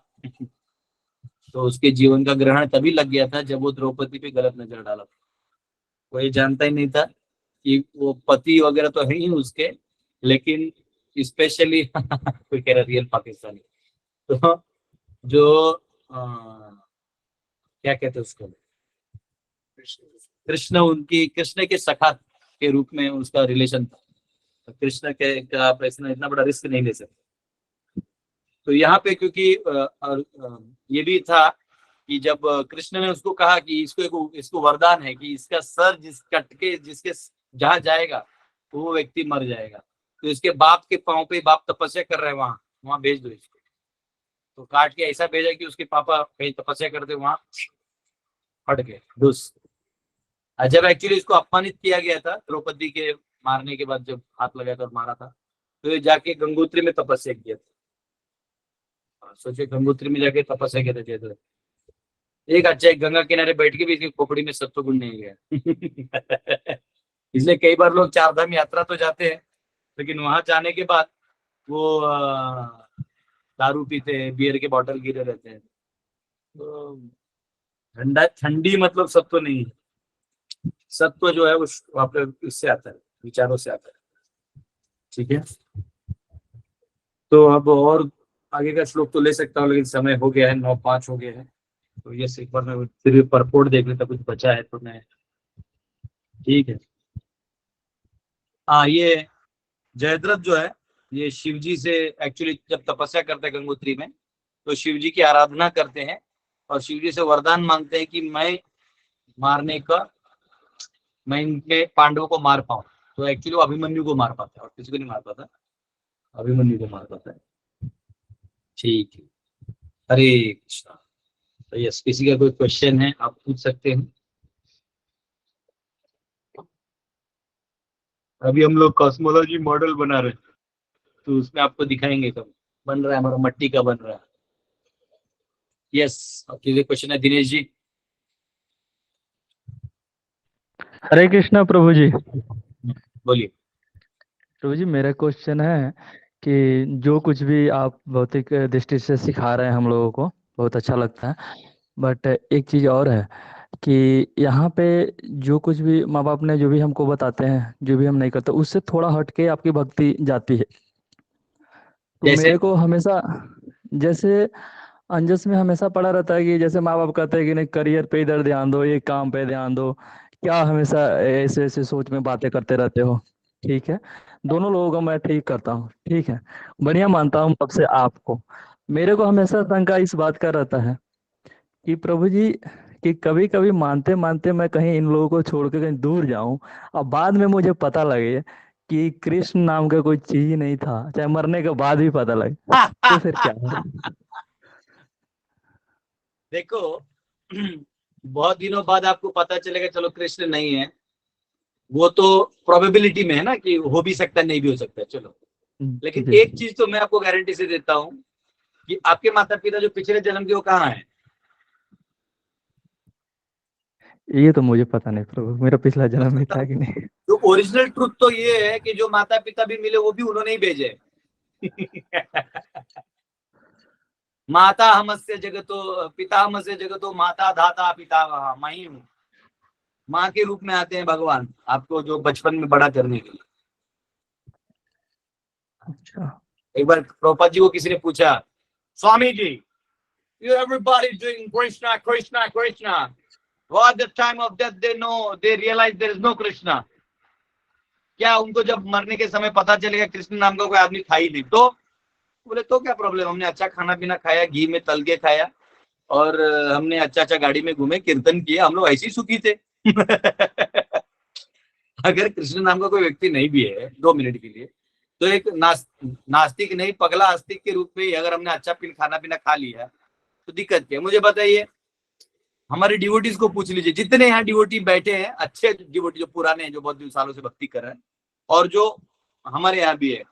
तो उसके जीवन का ग्रहण तभी लग गया था जब वो द्रौपदी पे गलत नजर डाला था। वो ये जानता ही नहीं था कि वो पति वगैरह तो है ही उसके, लेकिन स्पेशली कोई कह रहा रियल पाकिस्तानी। तो जो क्या कहते हैं उसको, कृष्ण, उनकी कृष्ण के सखा के रूप में उसका रिलेशन था। तो कृष्ण के का प्रश्न इतना बड़ा रिस्क नहीं ले सकते। तो यहाँ पे क्योंकि ये भी था कि जब कृष्ण ने उसको कहा कि इसको वरदान है कि इसका सर जिस कट के जिसके जहां जाएगा, तो वो व्यक्ति मर जाएगा। तो इसके बाप के पांव पे, बाप तपस्या कर रहे हैं वहां, वहां भेज दो इसको। तो काट के ऐसा भेजा कि उसके पापा कहीं तपस्या करते वहां फट गए धुस। जब एक्चुअली इसको अपमानित किया गया था द्रौपदी के मारने के बाद, जब हाथ लगाया था और मारा था, तो ये जाके गंगोत्री में तपस्या किया था। सोचिए, गंगोत्री में जाके तपस्या किया था जयद्रथ। एक अच्छा, एक गंगा किनारे बैठ के भी इसकी खोपड़ी में सत्व गुण नहीं गया। इसलिए कई बार लोग चार धाम यात्रा तो जाते हैं, लेकिन वहां जाने के बाद वो दारू पीते हैं, बियर के बॉटल गिरे रहते हैं। तो ठंडा ठंडी मतलब सत्व नहीं है। सत्व जो है वो आपके इससे आता है, विचारों से आता है। ठीक है, तो अब और आगे का श्लोक तो ले सकता हूँ, लेकिन समय हो गया है, 9:05 हो गया है। तो ये एक बार मैं फिर परपोर्ट देख लेता, कुछ बचा है तो मैं। ठीक है। हाँ, ये जयद्रथ जो है, ये शिव जी से एक्चुअली जब तपस्या करते हैं गंगोत्री में, तो शिव जी की आराधना करते हैं और शिव जी से वरदान मांगते हैं कि मैं इनके पांडवों को मार पाऊं। तो एक्चुअली वो अभिमन्यु को मार पाता है और किसी को नहीं मार पाता, अभिमन्यु को मार पाता है। ठीक है, हरे कृष्णा। तो यस, किसी का कोई क्वेश्चन है आप पूछ सकते हैं। अभी हम लोग कॉस्मोलॉजी मॉडल बना रहे हैं, तो उसमें आपको दिखाएंगे कब बन रहा है, हमारा मट्टी का बन रहा है। यस, किसी क्वेश्चन है दिनेश जी? हरे कृष्णा प्रभु जी। बोलिए। प्रभु जी, मेरा क्वेश्चन है कि जो कुछ भी आप भौतिक दृष्टि से सिखा रहे हैं हम लोगों को, बहुत अच्छा लगता है। बट एक चीज़ और है कि यहाँ पे जो कुछ भी माँ बाप ने जो भी हमको बताते हैं, जो भी हम नहीं करते, उससे थोड़ा हटके आपकी भक्ति जाती है। तो जैसे मेरे को हमेशा, जैसे अंजस में हमेशा पड़ा रहता है कि जैसे माँ बाप कहते हैं कि नहीं, करियर पे इधर ध्यान दो, ये काम पे ध्यान दो, क्या हमेशा ऐसे ऐसे सोच में बातें करते रहते हो। ठीक है, दोनों लोगों को मैं ठीक करता हूँ, ठीक है, बढ़िया मानता हूँ सबसे आपको। मेरे को हमेशा शंका इस बात का रहता है कि प्रभु जी, कि कभी कभी मानते मानते मैं कहीं इन लोगों को छोड़ के कहीं दूर जाऊं, और बाद में मुझे पता लगे कि कृष्ण नाम का कोई चीज ही नहीं था, चाहे मरने के बाद भी पता लगे, तो फिर क्या है? देखो, बहुत दिनों बाद आपको पता चलेगा चलो कृष्ण नहीं है, वो तो प्रोबेबिलिटी में है ना, कि हो भी सकता है नहीं भी हो सकता है, चलो। लेकिन जी, एक चीज तो मैं आपको गारंटी से देता हूं कि आपके माता पिता जो पिछले जन्म के, वो कहाँ है? ये तो मुझे पता नहीं प्रभु, मेरा पिछला जन्म ही था कि नहीं। जो ओरिजिनल ट्रुथ तो ये है कि जो माता पिता भी मिले वो भी उन्होंने ही भेजे। माता हमस्य जगतो पिता हमस्य जगतो माता धाता पिता, मैं ही हूँ। माँ के रूप में आते हैं भगवान, आपको जो बचपन में बड़ा करने के लिए। अच्छा। एक बार प्रभुपाद जी को किसी ने पूछा, Swami ji, you everybody doing Krishna Krishna Krishna, what the time of death they realize there is no Krishna, क्या उनको जब मरने के समय पता चलेगा कृष्ण नाम का कोई आदमी था ही नहीं? तो बोले तो क्या प्रॉब्लम, हमने अच्छा खाना पीना खाया, घी में तल के खाया, और हमने अच्छा अच्छा गाड़ी में घूमे, कीर्तन किया, हम लोग ऐसे ही सुखी थे। अगर कृष्ण नाम का कोई व्यक्ति नहीं भी है 2 मिनट के लिए, तो एक नास्तिक नहीं, पगला आस्तिक के रूप में ही अगर हमने अच्छा खाना पीना खा लिया, तो दिक्कत क्या है? मुझे बताइए, हमारे डिवोटीज को पूछ लीजिए, जितने यहाँ डिवोटी बैठे हैं, अच्छे डिवोटी जो पुराने हैं, जो बहुत सालों से भक्ति कर रहे हैं, और जो हमारे यहाँ भी है,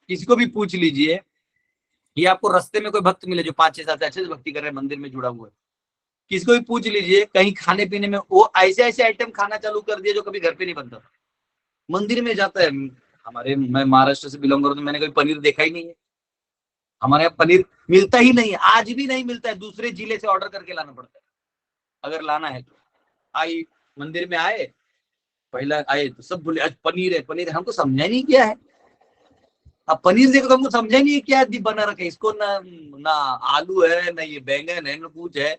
किसी को भी पूछ लीजिए कि आपको रास्ते में कोई भक्त मिले जो 5-6 साल से अच्छे से भक्ति कर रहे हैं, मंदिर में जुड़ा हुआ है, किसी को भी पूछ लीजिए, कहीं खाने पीने में वो ऐसे ऐसे आइटम खाना चालू कर दिया जो कभी घर पे नहीं बनता, मंदिर में जाता है। मैं महाराष्ट्र से बिलोंग करूँ, तो मैंने कभी पनीर देखा ही नहीं है। हमारे यहाँ पनीर मिलता ही नहीं है, आज भी नहीं मिलता है, दूसरे जिले से ऑर्डर करके लाना पड़ता है अगर लाना है तो। आई मंदिर में आए, पहला आए तो सब बोले आज पनीर है, पनीर है। हमको समझा नहीं क्या है, अब पनीर देखो तो हमको समझा नहीं है क्या बना रखा है इसको, ना ना आलू है, ना ये बैंगन है, ना कुछ है,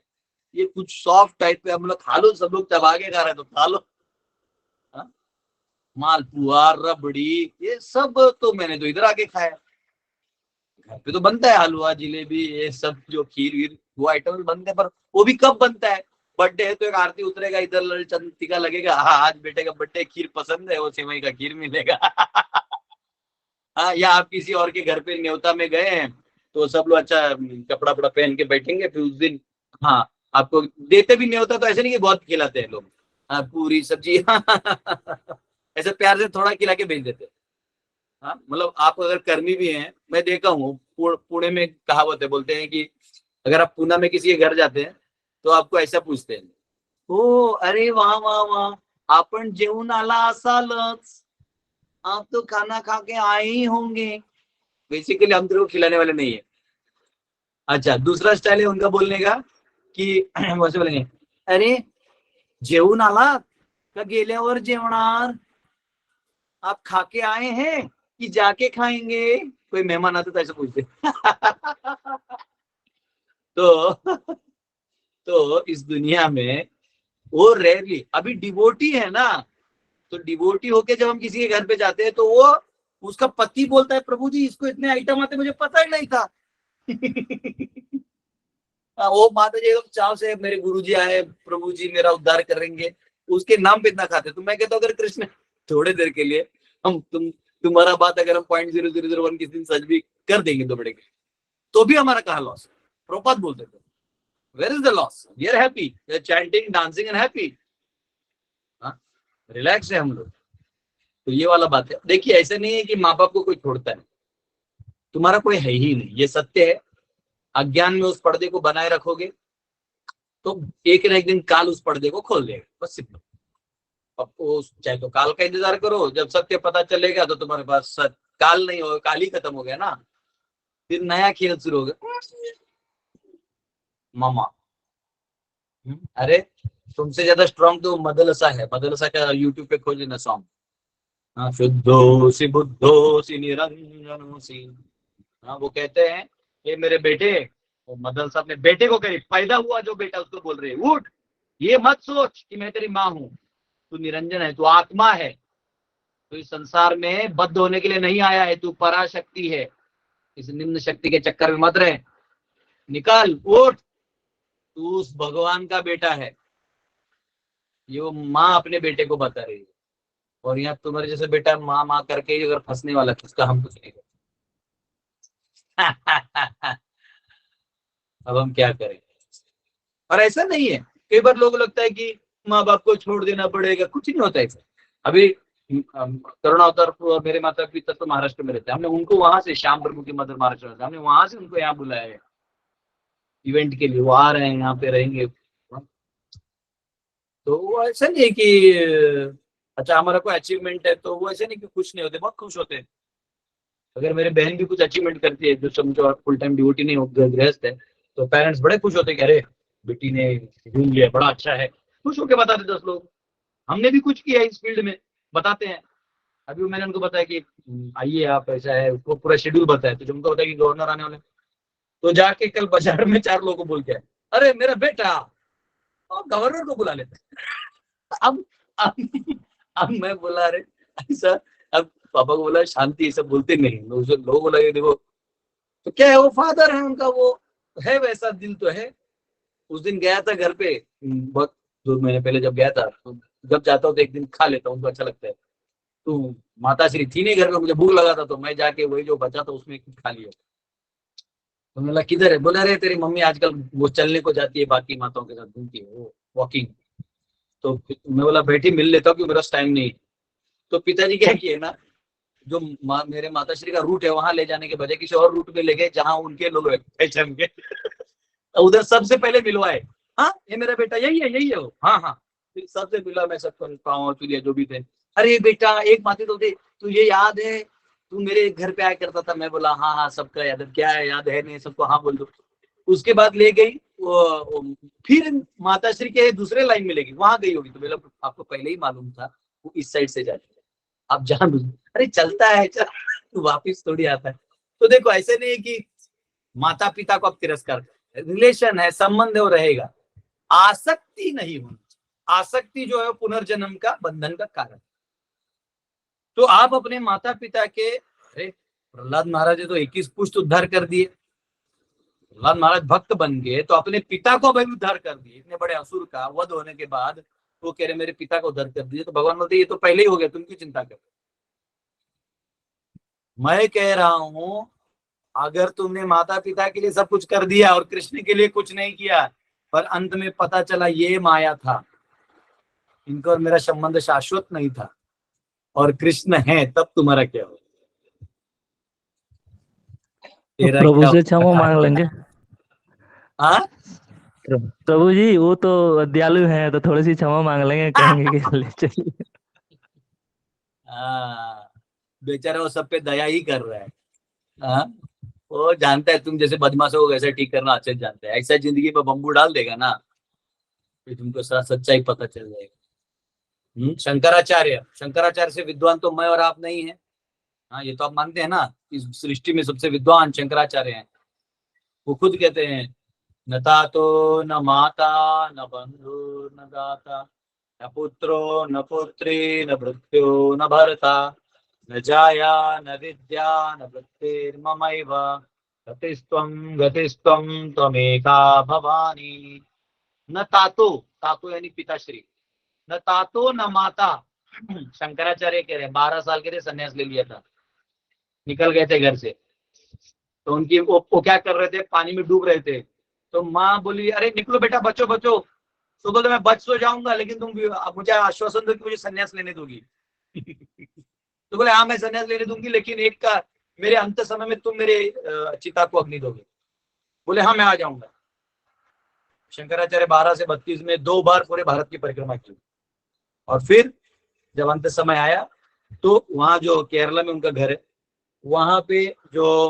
ये कुछ सॉफ्ट टाइप पे। हम लोग खा लो, सब लोग चबा के खा रहे तो खा लो। हाँ? मालपुआ, रबड़ी, ये सब तो मैंने तो इधर आके खाया। घर पे तो बनता है हलवा, जिलेबी, ये सब जो खीर वीर, वो आइटम बनते हैं, पर वो भी कब बनता है? बर्थडे है तो एक आरती उतरेगा, इधर लल चंद टीका लगेगा, हाँ आज बेटे का बर्थडे, खीर पसंद है, वो सेवई का खीर मिलेगा। हाँ, या आप किसी और के घर पे न्योता में गए हैं, तो सब लोग अच्छा कपड़ा वपड़ा पहन के बैठेंगे, फिर उस दिन हाँ आपको देते भी न्योता, तो ऐसे नहीं कि बहुत खिलाते हैं लोग, हाँ पूरी सब्जी, ऐसे प्यार से थोड़ा खिला के भेज देते हैं। हाँ, मतलब आप अगर कर्मी भी हैं, मैं देखा हूँ पुणे में कहावत है, बोलते हैं कि अगर आप पूना में किसी के घर जाते हैं, तो आपको ऐसा पूछते हैं, ओ अरे वाह वाह वाह, आपण जेवून आला असालच, आप तो खाना खा के आए ही होंगे। बेसिकली हम तेरे को खिलाने वाले नहीं है। अच्छा, दूसरा स्टाइल है उनका बोलने का कि वैसे बोलेंगे, अरे जेवून आला, का गेल्यावर जेवणार, आप खा के आए हैं कि जाके खाएंगे, कोई मेहमान आते तो ऐसे पूछते। तो तो इस दुनिया में वो रेयरली, अभी डिवोटी है ना, तो डिवोटी होके जब हम किसी के घर पे जाते हैं तो वो, उसका पति बोलता है प्रभु जी इसको इतने आइटम आते मुझे पता ही नहीं था। वो माता जी एकदम चाव से मेरे गुरु जी आए, प्रभु जी मेरा उद्धार करेंगे, उसके नाम पे इतना खाते। तो मैं कहता हूँ अगर कृष्ण थोड़े देर के लिए हम तुम्हारा बात अगर हम 0.0001 किसी दिन सच भी कर देंगे दो बड़े के, तो भी हमारा कहा लॉस। प्रोपात बोलते थे where is the loss, we are happy, we are chanting dancing and happy, relax है हम लोग। तो ये वाला बात है। देखिए ऐसे नहीं है कि माँ बाप को कोई छोड़ता है, तुम्हारा कोई है ही नहीं, ये सत्य है। अज्ञान में उस पर्दे को बनाए रखोगे तो एक न एक दिन काल उस पर्दे को खोल देगा, बस सिंपल। अब वो चाहे तो काल का इंतजार करो, जब सत्य पता चलेगा तो तुम्हारे पास काल नहीं होगा, काल ही खत्म हो गया ना, फिर नया खेल शुरू हो गया। मामा अरे तुमसे ज्यादा स्ट्रांग तो मदरसा है, मदरसा का यूट्यूब पे खोज लेना सॉन्ग। हाँ, शुद्धोसी बुद्धोसी निरंजनोसी। हाँ, वो कहते हैं ये मेरे बेटे, वो मदरसा अपने बेटे को करीब पैदा हुआ जो बेटा उसको बोल रहे हैं, उठ, ये मत सोच कि मैं तेरी माँ हूं, तू निरंजन है, तू आत्मा है, तो इस संसार में बद्ध होने के लिए नहीं आया है, तू पराशक्ति है, इस निम्न शक्ति के चक्कर में मत रहे, निकाल उठ, तू उस भगवान का बेटा है। ये वो माँ अपने बेटे को बता रही है। और यहाँ तुम्हारे जैसे बेटा माँ माँ करके ही अगर फंसने वाला है, उसका हम कुछ नहीं कर। अब हम क्या करें। और ऐसा नहीं है, कई बार लोगों को लगता है कि माँ बाप को छोड़ देना पड़ेगा, कुछ नहीं होता ऐसा। अभी करुणा अवतार मेरे माता पिता तो महाराष्ट्र में रहते हैं, हमने उनको वहां से, श्याम प्रभु की मदर महाराष्ट्र में, हमने वहां से उनको यहाँ बुलाया है इवेंट के लिए, वो आ रहे हैं, यहाँ पे रहेंगे। तो वो ऐसा नहीं है कि अच्छा हमारा कोई अचीवमेंट है तो वो ऐसे नहीं कि खुश नहीं होते, बहुत खुश होते हैं। अगर मेरे बहन भी कुछ अचीवमेंट करती है, जो समझो फुल टाइम ड्यूटी नहीं हो, गृहस्थ है, तो पेरेंट्स बड़े खुश होते हैं कि अरे बेटी ने ढूंढ लिया, बड़ा अच्छा है, खुश होकर बताते 10 लोग हमने भी कुछ किया इस फील्ड में, बताते हैं। अभी मैंने उनको बताया कि आइए आप, ऐसा है, उसको पूरा शेड्यूल बताया, तो जब उनको बताया कि गवर्नर आने वाले, तो जाके कल बाजार में 4 लोगों को बोल के आए, अरे मेरा बेटा, और गवर्नर को बुला लेते। अब अब अब मैं बोला अरे ऐसा, अब पापा को बोला शांति, ये सब बोलते नहीं, लोगों को लगे देखो, तो क्या है, वो फादर है उनका, वो है वैसा, दिल तो है। उस दिन गया था घर पे, बहुत 2 महीने पहले जब गया था, तो जब जाता हूँ तो एक दिन खा लेता हूँ, उनको अच्छा लगता है। तो माता श्री थी नहीं घर में, मुझे भूख लगा था, तो मैं जाके वही जो बचा था उसमें कुछ खा लिया। तो बोला किधर है, बोला अरे तेरी मम्मी आजकल वो चलने को जाती है, बाकी माताओं के साथ घूमती है, वो वॉकिंग। तो मैं बोला बैठी मिल लेता हूँ कि मेरा टाइम नहीं। तो पिताजी क्या किए ना, जो मेरे माताश्री का रूट है वहां ले जाने के बजाय किसी और रूट में ले गए जहां उनके लोग पहचान के। तो उधर सबसे पहले मिलवाए, हाँ ये मेरा बेटा यही है वो, हाँ हाँ। फिर सबसे मिला, मैं सबको पाँव चुलिया जो भी थे, अरे बेटा एक बात तो दे, तू ये याद है तू मेरे घर पे आया करता था, मैं बोला हाँ हाँ सबका याद है, क्या है याद है नहीं, सबको हाँ बोल दो। उसके बाद ले गई वो, फिर माताश्री के दूसरे लाइन में ले गई, वहां गई होगी, तो बोला आपको पहले ही मालूम था वो इस साइड से जाती है, आप जान बुझ, अरे चलता है चल, वापिस थोड़ी आता है। तो देखो ऐसे नहीं है कि माता पिता को आप तिरस्कार करें, रिलेशन है, संबंध है, वो रहेगा, आसक्ति नहीं होनी। आसक्ति जो है पुनर्जन्म का बंधन का कारण। तो आप अपने माता पिता के, अरे प्रहलाद महाराज ने तो 21 पुष्ट उद्धार कर दिए, प्रहलाद महाराज भक्त बन गए तो अपने पिता को भी उद्धार कर दिए, इतने बड़े असुर का वध होने के बाद वो कह रहे मेरे पिता को उद्धार कर दिए, तो भगवान बोलते ये तो पहले ही हो गया, तुम क्यों चिंता कर। मैं कह रहा हूं अगर तुमने माता पिता के लिए सब कुछ कर दिया और कृष्ण के लिए कुछ नहीं किया, पर अंत में पता चला ये माया था, इनका और मेरा संबंध शाश्वत नहीं था और कृष्ण है, तब तुम्हारा क्या हो, तेरा प्रभु क्या से क्षमा होगा। मांग लेंगे। हाँ प्रभु जी वो तो दयालु हैं, तो थोड़ी सी क्षमा मांग लेंगे, कहेंगे कि ले चलिए। हाँ, बेचारा वो सब पे दया ही कर रहा है। हाँ, वो जानता है तुम जैसे बदमाशों को कैसे ठीक करना अच्छे से जानता है, ऐसा जिंदगी में बम्बू डाल देगा ना, फिर तुमको सारा सच्चाई पता चल जाएगा। शंकराचार्य, शंकराचार्य से विद्वान तो मैं और आप नहीं है। हाँ, ये तो आप मानते हैं ना, इस सृष्टि में सबसे विद्वान शंकराचार्य हैं। वो खुद कहते हैं, न तातो न माता न बंधु न दाता, न पुत्रो न पुत्री न भृत्यो न भर्ता, न जाया न विद्या न वृत्तिर्ममैव, गतिस्त्वं त्वमेका भवानी। न तातो, तातो यानी पिताश्री, न तातो न माता। शंकराचार्य कह रहे हैं 12 साल के लिए संन्यास ले लिया था, निकल गए थे घर से। तो उनकी वो क्या कर रहे थे, पानी में डूब रहे थे। तो माँ बोली, अरे निकलो बेटा, बचो बचो। तो बोलते, मैं बच तो जाऊंगा, लेकिन तुम मुझे आश्वासन दो कि मुझे संन्यास लेने दोगी। तो बोले, हाँ मैं संन्यास लेने दूंगी, लेकिन एक का, मेरे अंत समय में तुम मेरे चिता को अग्नि दोगे। बोले, हाँ मैं आ जाऊंगा। शंकराचार्य 12 से 32 में 2 बार पूरे भारत की परिक्रमा की। और फिर जब अंत समय आया, तो वहां जो केरला में उनका घर है, वहां पे जो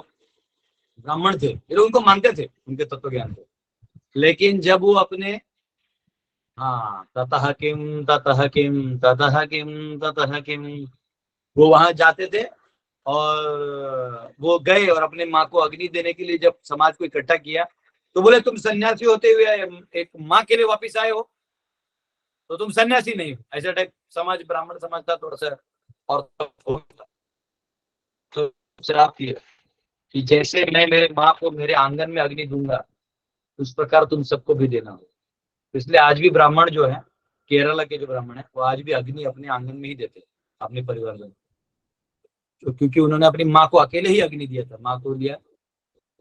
ब्राह्मण थे, ये लोग उनको मानते थे, उनके तत्व ज्ञान थे। लेकिन जब वो अपने, हाँ, ततः किम ततः किम ततः किम ततः किम, वो वहां जाते थे। और वो गए और अपने माँ को अग्नि देने के लिए जब समाज को इकट्ठा किया, तो बोले, तुम सन्यासी होते हुए एक माँ के लिए वापिस आए हो, तो तुम सन्यासी नहीं हो। ऐसा टाइप समाज, ब्राह्मण समाज था थोड़ा सा। और तो श्राप किया कि जैसे मैं मेरे माँ को मेरे आंगन में अग्नि दूंगा, उस प्रकार तुम सबको भी देना हो। इसलिए आज भी ब्राह्मण जो है, केरला के जो ब्राह्मण है, वो आज भी अग्नि अपने आंगन में ही देते हैं अपने परिवार में। तो क्योंकि उन्होंने अपनी माँ को अकेले ही अग्नि दिया था, माँ को लिया,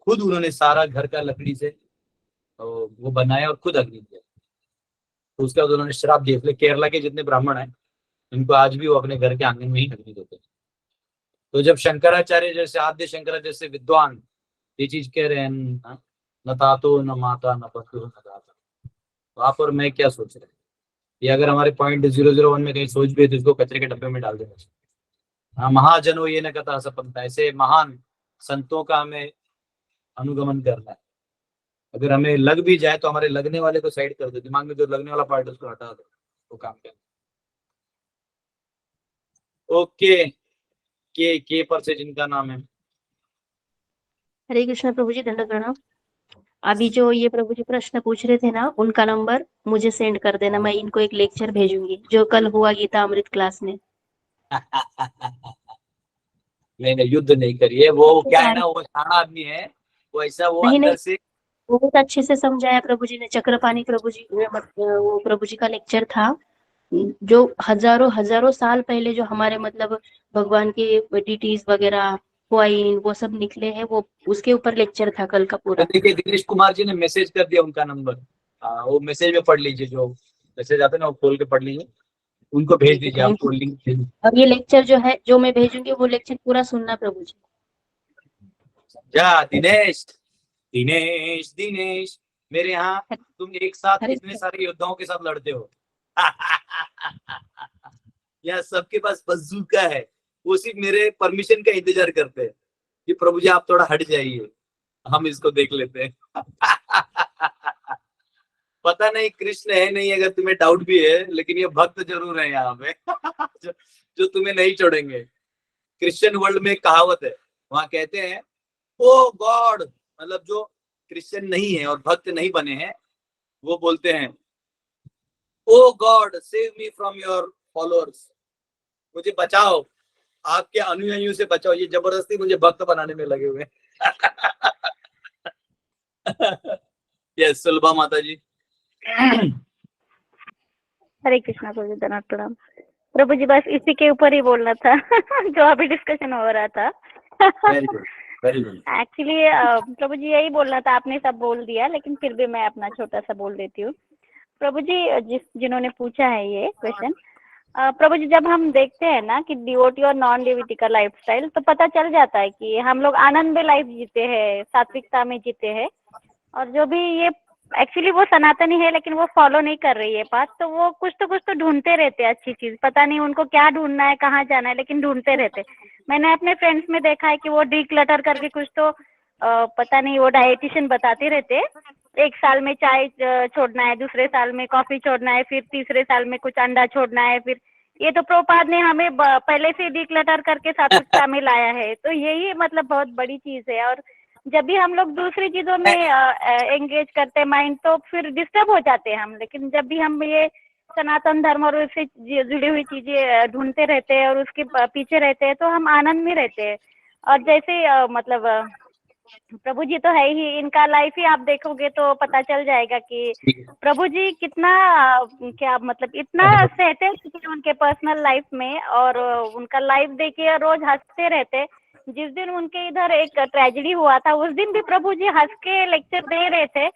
खुद उन्होंने सारा घर का लकड़ी से तो वो बनाया और खुद अग्नि दिया। तो उसके बाद उन्होंने श्राप दिया। इसलिए केरला के जितने ब्राह्मण हैं, इनको आज भी वो अपने घर के आंगन में ही अग्नि देते हैं। तो जब शंकराचार्य जैसे, आद्य शंकराचार्य जैसे विद्वान ये चीज कह रहे हैं, न तातो न माता न बंधु न दाता, तो आप और मैं क्या सोच रहे हैं? ये अगर हमारे .001 में कहीं सोच भी है, तो इसको कचरे के डब्बे में डाल देना चाहिए। हाँ, महाजनो ये न कथा सपनता, ऐसे महान संतों का हमें अनुगमन करना है। अगर हमें लग भी जाए, तो हमारे लगने वाले को साइड कर दो, दिमाग में जो लगने वाला पार्ट है उसको हटा दो, वो काम करना। ओके, के पर से जिनका नाम है, हरे कृष्ण प्रभु जी, दंड प्रणाम। अभी जो ये प्रभु जी प्रश्न पूछ रहे थे ना, उनका नंबर मुझे सेंड कर देना, मैं इनको एक लेक्चर भेजूंगी जो कल हुआ गीता अमृत क्लास में। नहीं युद्ध नहीं करिए, वो क्या है ना, वो शाना आदमी है, वो ऐसा, वो नहीं अंदर नहीं, से। बहुत अच्छे से समझाया प्रभु जी ने। चक्रपाणी प्रभु जी, वो प्रभु जी का लेक्चर था, जो हजारों हजारों साल पहले जो हमारे मतलब भगवान के डिटीज वगैरह क्वाइन वो सब निकले हैं, वो उसके ऊपर लेक्चर था कल का पूरा। देखिए, दिनेश कुमार जी ने मैसेज कर दिया उनका नंबर, वो मैसेज में पढ़ लीजिए, जो मैसेज आते हैं ना वो खोल के पढ़ लीजिए, उनको भेज ठीक है, दीजिए, थैंक आपको यू। लिंक भेज। अब ये लेक्चर जो है, जो मैं भेजूंगी, वो लेक्चर पूरा सुनना प्रभु जी। जा दिनेश, दिनेश दिनेश, मेरे यहाँ तुम एक साथ हरे इतने सारे योद्धाओं के साथ लड़ते हो। यहाँ सबके पास बंदूका है, वो सिर्फ मेरे परमिशन का इंतजार करते हैं कि प्रभु जी आप थोड़ा हट जाइए, हम इसको देख लेते हैं। पता नहीं कृष्ण है नहीं, अगर तुम्हें डाउट भी है, लेकिन ये भक्त जरूर है यहाँ पे। जो तुम्हें नहीं छोड़ेंगे। क्रिश्चियन वर्ल्ड में एक कहावत है, वहां कहते हैं, ओ गॉड, मतलब जो क्रिश्चियन नहीं है और भक्त नहीं बने हैं, वो बोलते हैं, O God save me from your followers, मुझे बचाओ, आपके अनुयायियों से बचाओ, ये जबरदस्ती मुझे भक्त बनाने में लगे हुए। यस, सुलभा माता जी। हरे कृष्णा प्रभु जी, दंड प्रणाम प्रभु जी। बस इसी के ऊपर ही बोलना था जो अभी डिस्कशन हो रहा था। Very good, very good. Actually प्रभु जी यही बोलना था, आपने सब बोल दिया, लेकिन फिर भी मैं अपना छोटा सा बोल देती हूँ। प्रभु जी, जिन्होंने पूछा है ये क्वेश्चन, प्रभु जी जब हम देखते हैं ना कि डिवोटी और नॉन डिवोटी का लाइफस्टाइल, तो पता चल जाता है कि हम लोग आनंद में लाइफ जीते हैं, सात्विकता में जीते हैं, और जो भी ये एक्चुअली वो सनातनी है लेकिन वो फॉलो नहीं कर रही है बात, तो वो कुछ तो ढूंढते रहते हैं अच्छी चीज, पता नहीं उनको क्या ढूंढना है, कहाँ जाना है, लेकिन ढूंढते रहते। मैंने अपने फ्रेंड्स में देखा है कि वो डिक्लटर करके कुछ तो पता नहीं, वो डाइटिशियन बताते रहते। एक साल में चाय छोड़ना है, दूसरे साल में कॉफी छोड़ना है, फिर तीसरे साल में कुछ अंडा छोड़ना है, फिर ये तो प्रभुपाद ने हमें पहले से डिक्लटर करके सब कुछ शामिल लाया है। तो यही मतलब बहुत बड़ी चीज है। और जब भी हम लोग दूसरी चीजों में एंगेज करते हैं माइंड, तो फिर डिस्टर्ब हो जाते हैं हम। लेकिन जब भी हम ये सनातन धर्म और उससे जुड़ी हुई चीजें ढूंढते रहते हैं और उसके पीछे रहते हैं, तो हम आनंद में रहते हैं। और जैसे मतलब प्रभु जी तो है ही, इनका लाइफ ही आप देखोगे तो पता चल जाएगा कि प्रभु जी कितना क्या मतलब इतना सहते हैं उनके पर्सनल लाइफ में। और उनका लाइफ देखिए, रोज हंसते रहते। जिस दिन उनके इधर एक ट्रेजेडी हुआ था, उस दिन भी प्रभु जी हंस के लेक्चर दे रहे थे।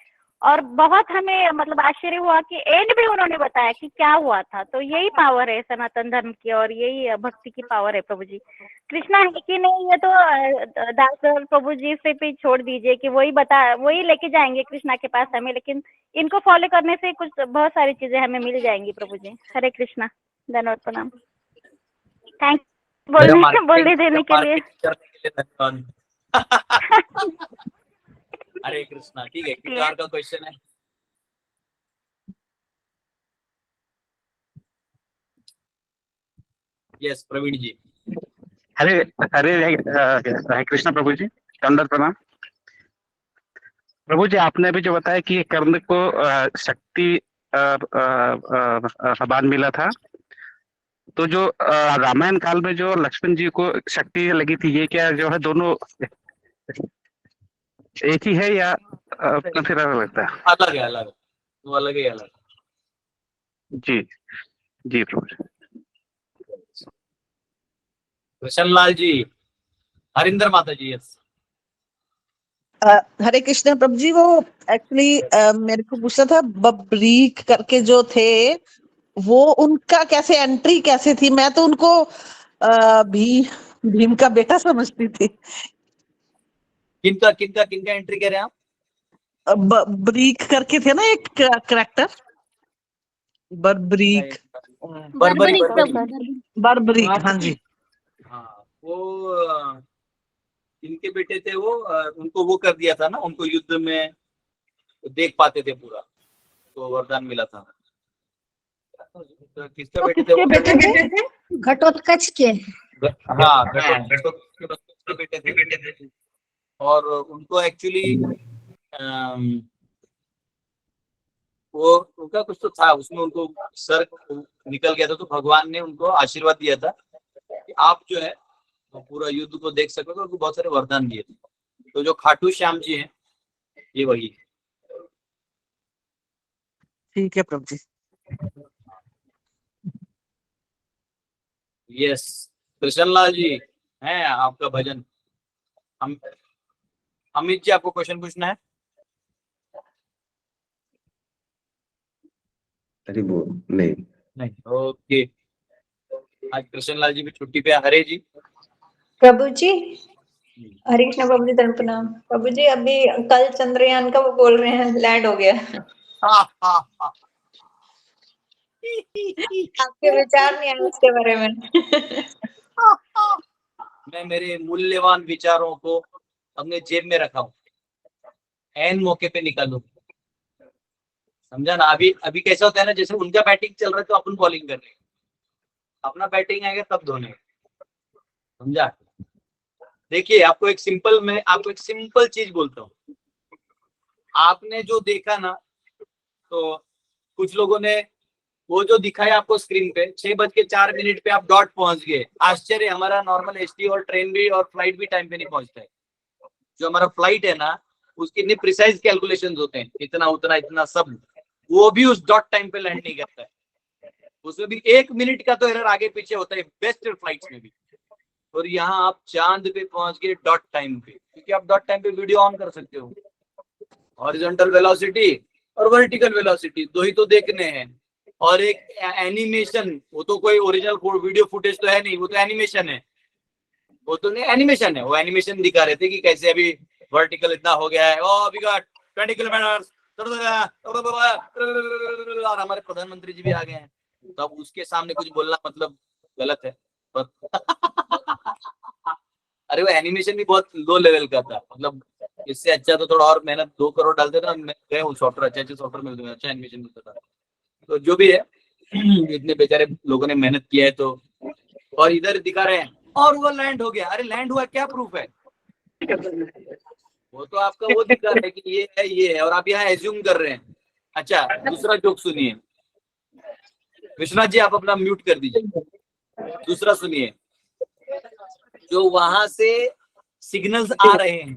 और बहुत हमें मतलब आश्चर्य हुआ कि एंड भी उन्होंने बताया कि क्या हुआ था। तो यही पावर है सनातन धर्म की, और यही भक्ति की पावर है प्रभु जी। कृष्णा है कि नहीं, ये तो दास प्रभु जी से भी छोड़ दीजिए कि वही लेके जाएंगे कृष्णा के पास हमें। लेकिन इनको फॉलो करने से कुछ बहुत सारी चीजें हमें मिल जाएंगी प्रभु जी। हरे कृष्णा, धन्यवाद, प्रणाम, थैंक बोलने देने के लिए। धन्यवाद। हरे कृष्णा। ठीक है, किसी और का क्वेश्चन है? यस, प्रवीण जी। हरे हरे कृष्णा प्रभु जी, दंडवत प्रणाम। प्रभु जी, आपने अभी जो बताया कि कर्ण को शक्ति प्रदान मिला था, तो जो रामायण काल में जो लक्ष्मण जी को शक्ति लगी थी, ये क्या जो है दोनों एक ही है या फिर अलग लगता है? अलग है, अलग है, वो अलग है, अलग। जी जी प्रभु जी। कृष्ण लाल जी, हरिंदर माता जी। यस। हरे कृष्ण प्रभु जी, वो एक्चुअली मेरे को पूछना था, बब्रीक करके जो थे वो उनका कैसे एंट्री कैसे थी? मैं तो उनको भीम का बेटा समझती थी। किनका किनका किनका एंट्री कह रहे हैं आप? बब्रीक करके थे ना एक कैरेक्टर, बर्बरीक, बर्बरीक, हाँ जी। हाँ, वो इनके बेटे थे। वो उनको वो कर दिया था ना, उनको युद्ध में देख पाते थे पूरा, तो वरदान मिला था। तो किसका बेटे थे वो? घटोत्कच के। हाँ, घटोत्कच के बेटे थे। और उनको एक्चुअली वो उनका कुछ तो था उसमें, उनको सर निकल गया था, तो भगवान ने उनको आशीर्वाद दिया था कि आप जो है तो पूरा युद्ध को देख सकोगे। उनको बहुत सारे वरदान दिए थे। तो जो खाटू श्याम जी हैं, ये वही है। ठीक है प्रभु जी। यस, कृष्णलाल जी हैं आपका भजन। अमित जी, आपको क्वेश्चन पूछना है? अरे वो नहीं। ओके, आज कृष्णलाल जी भी छुट्टी पे। हरे जी। प्रभु जी, हरे कृष्ण प्रभु जी, धन प्रणाम प्रभु जी। अभी कल चंद्रयान का वो बोल रहे हैं लैंड हो गया। आपके विचार नहीं आए उसके बारे में? मैं मेरे मूल्यवान विचारों को अपने जेब में रखा हूँ, एन मौके पे निकालू। समझा ना? अभी अभी कैसा होता है ना, जैसे उनका बैटिंग चल रहा है तो अपन बॉलिंग कर रहे हैं, अपना बैटिंग आएगा तब धोने। समझा? देखिए, आपको एक सिंपल चीज बोलता हूँ। आपने जो देखा ना, तो कुछ लोगों ने वो जो दिखाया आपको स्क्रीन पे 6:04 पे आप डॉट पहुंच गए। आश्चर्य, हमारा नॉर्मल एसटी और ट्रेन भी और फ्लाइट भी टाइम पे नहीं पहुंचता है। जो हमारा फ्लाइट है ना, उसके इतने प्रिसाइज कैलकुलेशंस होते हैं, इतना उतना इतना सब, वो भी उस डॉट टाइम पे लैंड नहीं करता है। उसमें भी 1 मिनट का तो एरर आगे पीछे होता है बेस्ट फ्लाइट्स में भी। और यहाँ आप चांद पे पहुंच गए डॉट टाइम पे, क्योंकि आप डॉट टाइम पे वीडियो ऑन कर सकते हो। हॉरिजॉन्टल वेलोसिटी और वर्टिकल वेलोसिटी दो ही तो देखने हैं, और एक एनिमेशन। वो तो कोई ओरिजिनल वीडियो फुटेज तो है नहीं, वो तो एनिमेशन है। वो तो नहीं, एनिमेशन है। वो एनिमेशन दिखा रहे थे कि कैसे अभी वर्टिकल इतना हो गया है, अभी 20 किलोमीटर, और हमारे प्रधानमंत्री जी भी आ गए हैं। तो अब उसके सामने कुछ बोलना मतलब गलत है। पर अरे वो एनिमेशन भी बहुत लो लेवल का था। मतलब इससे अच्छा तो थोड़ा और मेहनत 2 करोड़ डालते ना, मैं गए हूँ सॉफ्टवेयर, अच्छे सॉफ्टवेयर मिलते हैं, अच्छा एनिमेशन मिलता था। तो जो भी है, इतने बेचारे लोगों ने मेहनत किया है तो, और इधर दिखा रहे हैं और वो लैंड हो गया। अरे लैंड हुआ, क्या प्रूफ है? वो तो आपका वो दिखा रहा है कि ये है और आप यहाँ एज्यूम कर रहे हैं। अच्छा, दूसरा जोक सुनिए विश्वनाथ जी, आप अपना म्यूट कर दीजिए। दूसरा सुनिए, जो वहां से सिग्नल्स आ रहे हैं,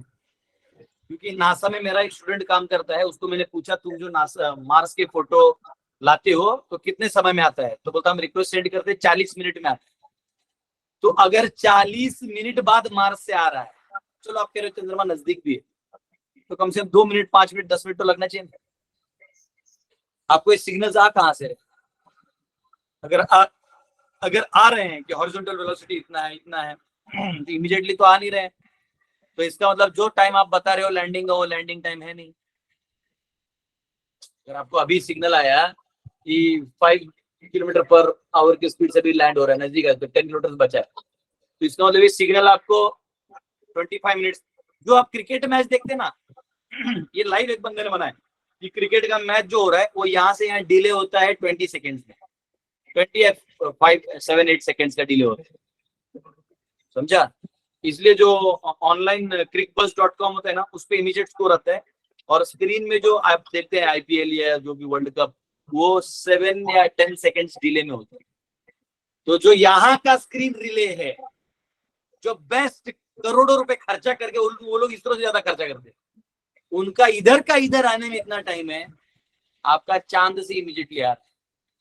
क्योंकि नासा में मेरा एक स्टूडेंट काम करता है, उसको मैंने पूछा तुम जो नासा मार्स के फोटो लाते हो तो कितने समय में आता है? तो बोलता हम रिक्वेस्ट सेंड करते 40 मिनट में आता है। तो अगर 40 मिनट बाद मार्स से आ रहा है, चलो आप कह रहे हो चंद्रमा नजदीक भी है, तो कम से कम 2 मिनट 5 मिनट 10 मिनट तो लगना चाहिए। आपको ये सिग्नल्स आ कहां से? अगर आ रहे हैं कि हॉरिजॉन्टल वेलोसिटी इतना है तो इमीडिएटली तो आ नहीं रहे हैं। तो इसका मतलब जो टाइम आप बता रहे हो लैंडिंग का, वो लैंडिंग टाइम है नहीं। अगर आपको अभी सिग्नल आया कि 5 किलोमीटर पर आवर की स्पीड से भी लैंड हो रहा है, नजदीक है, तो 10 किलोमीटर बचा है, तो इसका मतलब ये सिग्नल आपको 25 मिनट। जो आप क्रिकेट मैच देखते हैं ना, ये लाइव एक बंदे ने बनाया कि क्रिकेट का मैच जो हो रहा है वो यहाँ से यहाँ डिले होता है 20 सेकेंड्स में, 25-7-8 सेकेंड्स का डिले होता है, समझा? इसलिए जो ऑनलाइन crickbuzz.com होता है ना, उस पे इमीडिएट स्कोर आता है, और स्क्रीन में जो आप देखते हैं आईपीएल या जो भी वर्ल्ड कप, वो 7 या 10 सेकेंड्स डिले में होता है। तो जो यहाँ का स्क्रीन रिले है, जो बेस्ट करोड़ों रुपए खर्चा करके वो लोग इस तरह से ज्यादा खर्चा करते हैं, उनका इधर का इधर आने में इतना टाइम है, आपका चांद से इमीडिएटली आ रहा है।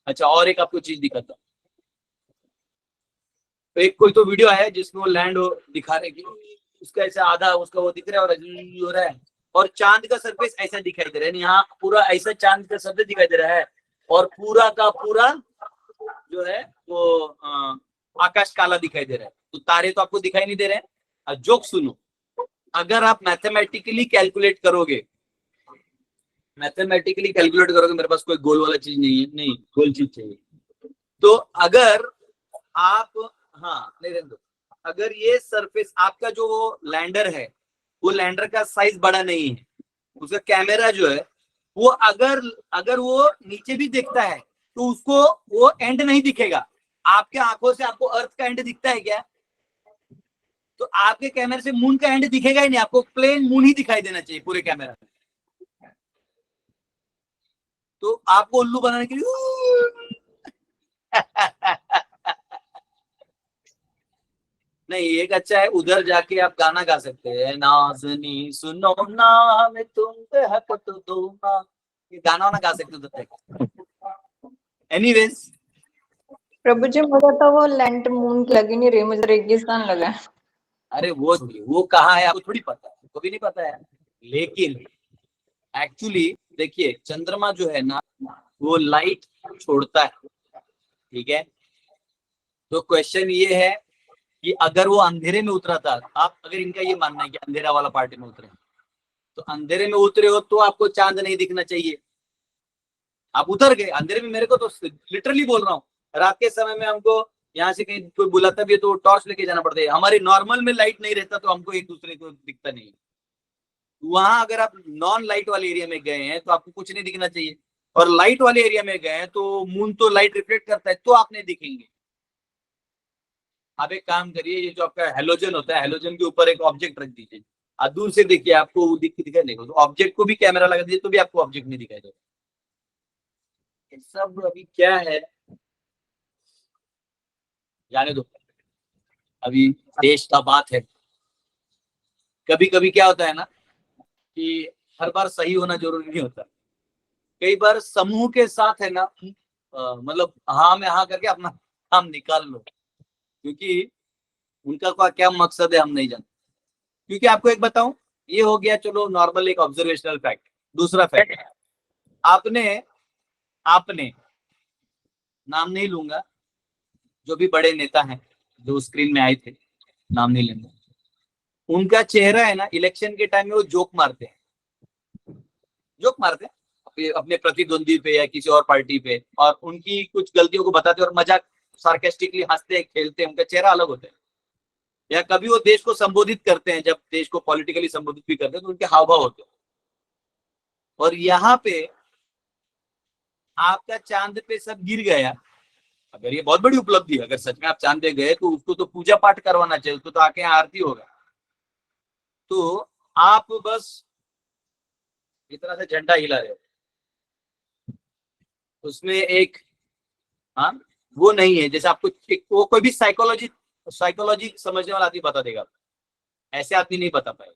अच्छा, और एक आपको चीज दिखाता हूं। तो एक कोई तो वीडियो है जिसमें वो लैंड हो दिखा रहे कि उसका ऐसा आधा उसका वो दिख रहा है और हो रहा है, और चांद का सरफेस ऐसा दिखाई दे रहा है। यहाँ पूरा ऐसा चांद का सरफेस दिखाई दे रहा है, और पूरा का पूरा जो है वो आकाश काला दिखाई दे रहा है। तो तारे तो आपको दिखाई नहीं दे रहे हैं। जोक सुनो, अगर आप मैथमेटिकली कैलकुलेट करोगे, मेरे पास कोई गोल वाला चीज नहीं है, नहीं गोल चीज चाहिए। तो अगर आप नहीं रहने दो, अगर ये सरफेस आपका जो लैंडर है, वो लैंडर का साइज बड़ा नहीं है, उसका कैमरा जो है वो अगर वो नीचे भी देखता है तो उसको वो एंड नहीं दिखेगा। आपके आंखों से आपको अर्थ का एंड दिखता है क्या? तो आपके कैमरे से मून का एंड दिखेगा ही नहीं, आपको प्लेन मून ही दिखाई देना चाहिए पूरे कैमरा में। तो आपको उल्लू बनाने के लिए नहीं, एक अच्छा है, उधर जाके आप गाना गा सकते हैं, नाज़नी सुनो ना मैं तुम पे हक तो दो ना, ये गाना वाना गा सकते हो। एनीवेज, प्रभु जी मुझे तो वो लैंड मून की लगी नहीं रही, मुझे रेगिस्तान लगा है। अरे वो कहाँ है आपको थोड़ी पता है, को भी नहीं पता है। लेकिन एक्चुअली देखिए, चंद्रमा जो है ना वो लाइट छोड़ता है, ठीक है? तो क्वेश्चन ये है कि अगर वो अंधेरे में उतरा था, आप अगर इनका ये मानना है कि अंधेरा वाला पार्टी में उतरे, तो अंधेरे में उतरे हो तो आपको चांद नहीं दिखना चाहिए। आप उतर गए अंधेरे में, मेरे को तो लिटरली बोल रहा हूँ, रात के समय में हमको यहाँ से कहीं कोई बुलाता भी है तो टॉर्च लेके जाना पड़ता है। हमारी नॉर्मल में लाइट नहीं रहता तो हमको एक दूसरे को दिखता नहीं। वहां अगर आप नॉन लाइट वाले एरिया में गए हैं तो आपको कुछ नहीं दिखना चाहिए, और लाइट वाले एरिया में गए हैं तो मून तो लाइट रिफ्लेक्ट करता है तो आप नहीं दिखेंगे। आप एक काम करिए, ये जो आपका हेलोजन होता है, हेलोजन के ऊपर एक ऑब्जेक्ट रख दीजिए, आप दूर से देखिए आपको दिखाई देगा। तो ऑब्जेक्ट को भी कैमरा लगा दीजिए तो भी आपको ऑब्जेक्ट नहीं दिखाई देगा। सब अभी क्या है जाने दो, अभी देश का बात है। कभी कभी क्या होता है ना कि हर बार सही होना जरूरी नहीं होता। कई बार समूह के साथ है ना, मतलब हाँ में हाँ करके अपना काम निकाल लो, क्योंकि उनका क्या मकसद है हम नहीं जानते। क्योंकि आपको एक बताऊं, ये हो गया चलो नॉर्मल एक ऑब्जर्वेशनल फैक्ट। दूसरा फैक्ट, आपने नाम नहीं लूंगा, जो भी बड़े नेता हैं जो स्क्रीन में आए थे, नाम नहीं लेंगे, उनका चेहरा है ना इलेक्शन के टाइम में वो जोक मारते हैं अपने प्रतिद्वंदी पे या किसी और पार्टी पे, और उनकी कुछ गलतियों को बताते हैं और मजाक सार्केस्टिकली हंसते हैं, खेलते हैं, उनका चेहरा अलग होता है। या कभी वो देश को संबोधित करते हैं, जब देश को पॉलिटिकली संबोधित भी करते हैं तो उनके हाव भाव होते हैं। और यहाँ पे आपका चांद पे सब गिर गया, अगर ये बहुत बड़ी उपलब्धि है, अगर सच में आप चांद पे गए तो उसको तो पूजा पाठ करवाना चाहिए, उसको तो आके आरती होगा। तो आप बस इस तरह से झंडा हिला रहे हो, उसमें एक हाँ वो नहीं है, जैसे आपको वो कोई भी साइकोलॉजी समझने वाला आदमी बता देगा, ऐसे आदमी नहीं बता पाएगा।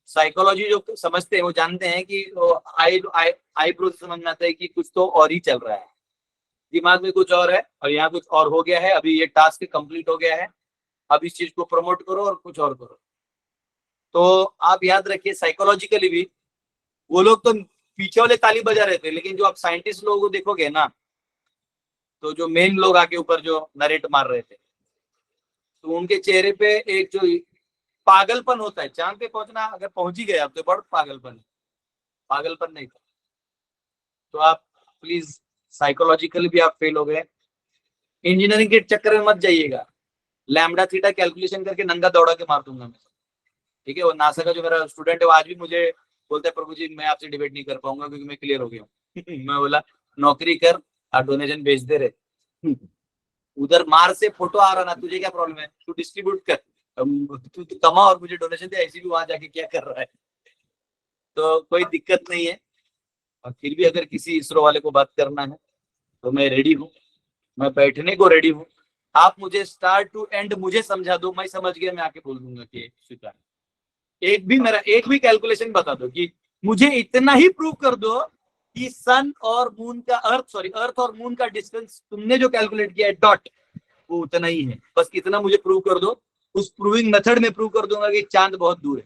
साइकोलॉजी जो समझते हैं वो जानते हैं कि आईब्रो से समझ में आता है कि कुछ तो और ही चल रहा है, दिमाग में कुछ और है और यहाँ कुछ और हो गया है, अभी ये टास्क कंप्लीट हो गया है, अब इस चीज को प्रमोट करो और कुछ और करो। तो आप याद रखिए साइकोलॉजिकली भी वो लोग तो पीछे वाले ताली बजा रहे थे, लेकिन जो आप साइंटिस्ट लोगों को देखोगे ना, तो जो मेन लोग आके ऊपर जो नरेट मार रहे थे, तो उनके चेहरे पे एक जो पागलपन होता है, चांद पे पहुंचना अगर पहुंच ही गए आप तो बहुत पागलपन नहीं था। तो आप प्लीज साइकोलॉजिकली भी आप फेल हो गए, इंजीनियरिंग के चक्कर में मत जाइएगा, लैम्डा थीटा कैलकुलेशन करके नंगा दौड़ा के मार दूंगा मैं, ठीक है। वो नासा का जो मेरा स्टूडेंट है वो आज भी मुझे बोलता है प्रभु जी मैं आपसे डिबेट नहीं कर पाऊंगा क्योंकि मैं क्लियर हो गया हूँ। मैं बोला नौकरी कर और डोनेशन भेज दे रहे, उधर मार से फोटो आ रहा ना, तुझे क्या प्रॉब्लम है, तू डिस्ट्रीब्यूट कर, तू कमा और मुझे डोनेशन दे, ऐसी भी वहां जाके क्या कर रहा है। तो कोई दिक्कत नहीं है, और फिर भी अगर किसी इसरो वाले को बात करना है तो मैं रेडी हूँ, मैं बैठने को रेडी हूँ। आप मुझे स्टार्ट टू एंड मुझे समझा दो, मैं समझ गया, मैं आके बोल दूंगा कि स्वीकार। एक भी कैलकुलेशन बता दो कि मुझे इतना ही प्रूव कर दो कि सन और मून का अर्थ और मून का डिस्टेंस तुमने जो कैलकुलेट किया है डॉट, वो उतना ही है, बस इतना मुझे प्रूव कर दो। उस प्रूविंग मेथड में प्रूव कर दूंगा कि चांद बहुत दूर है।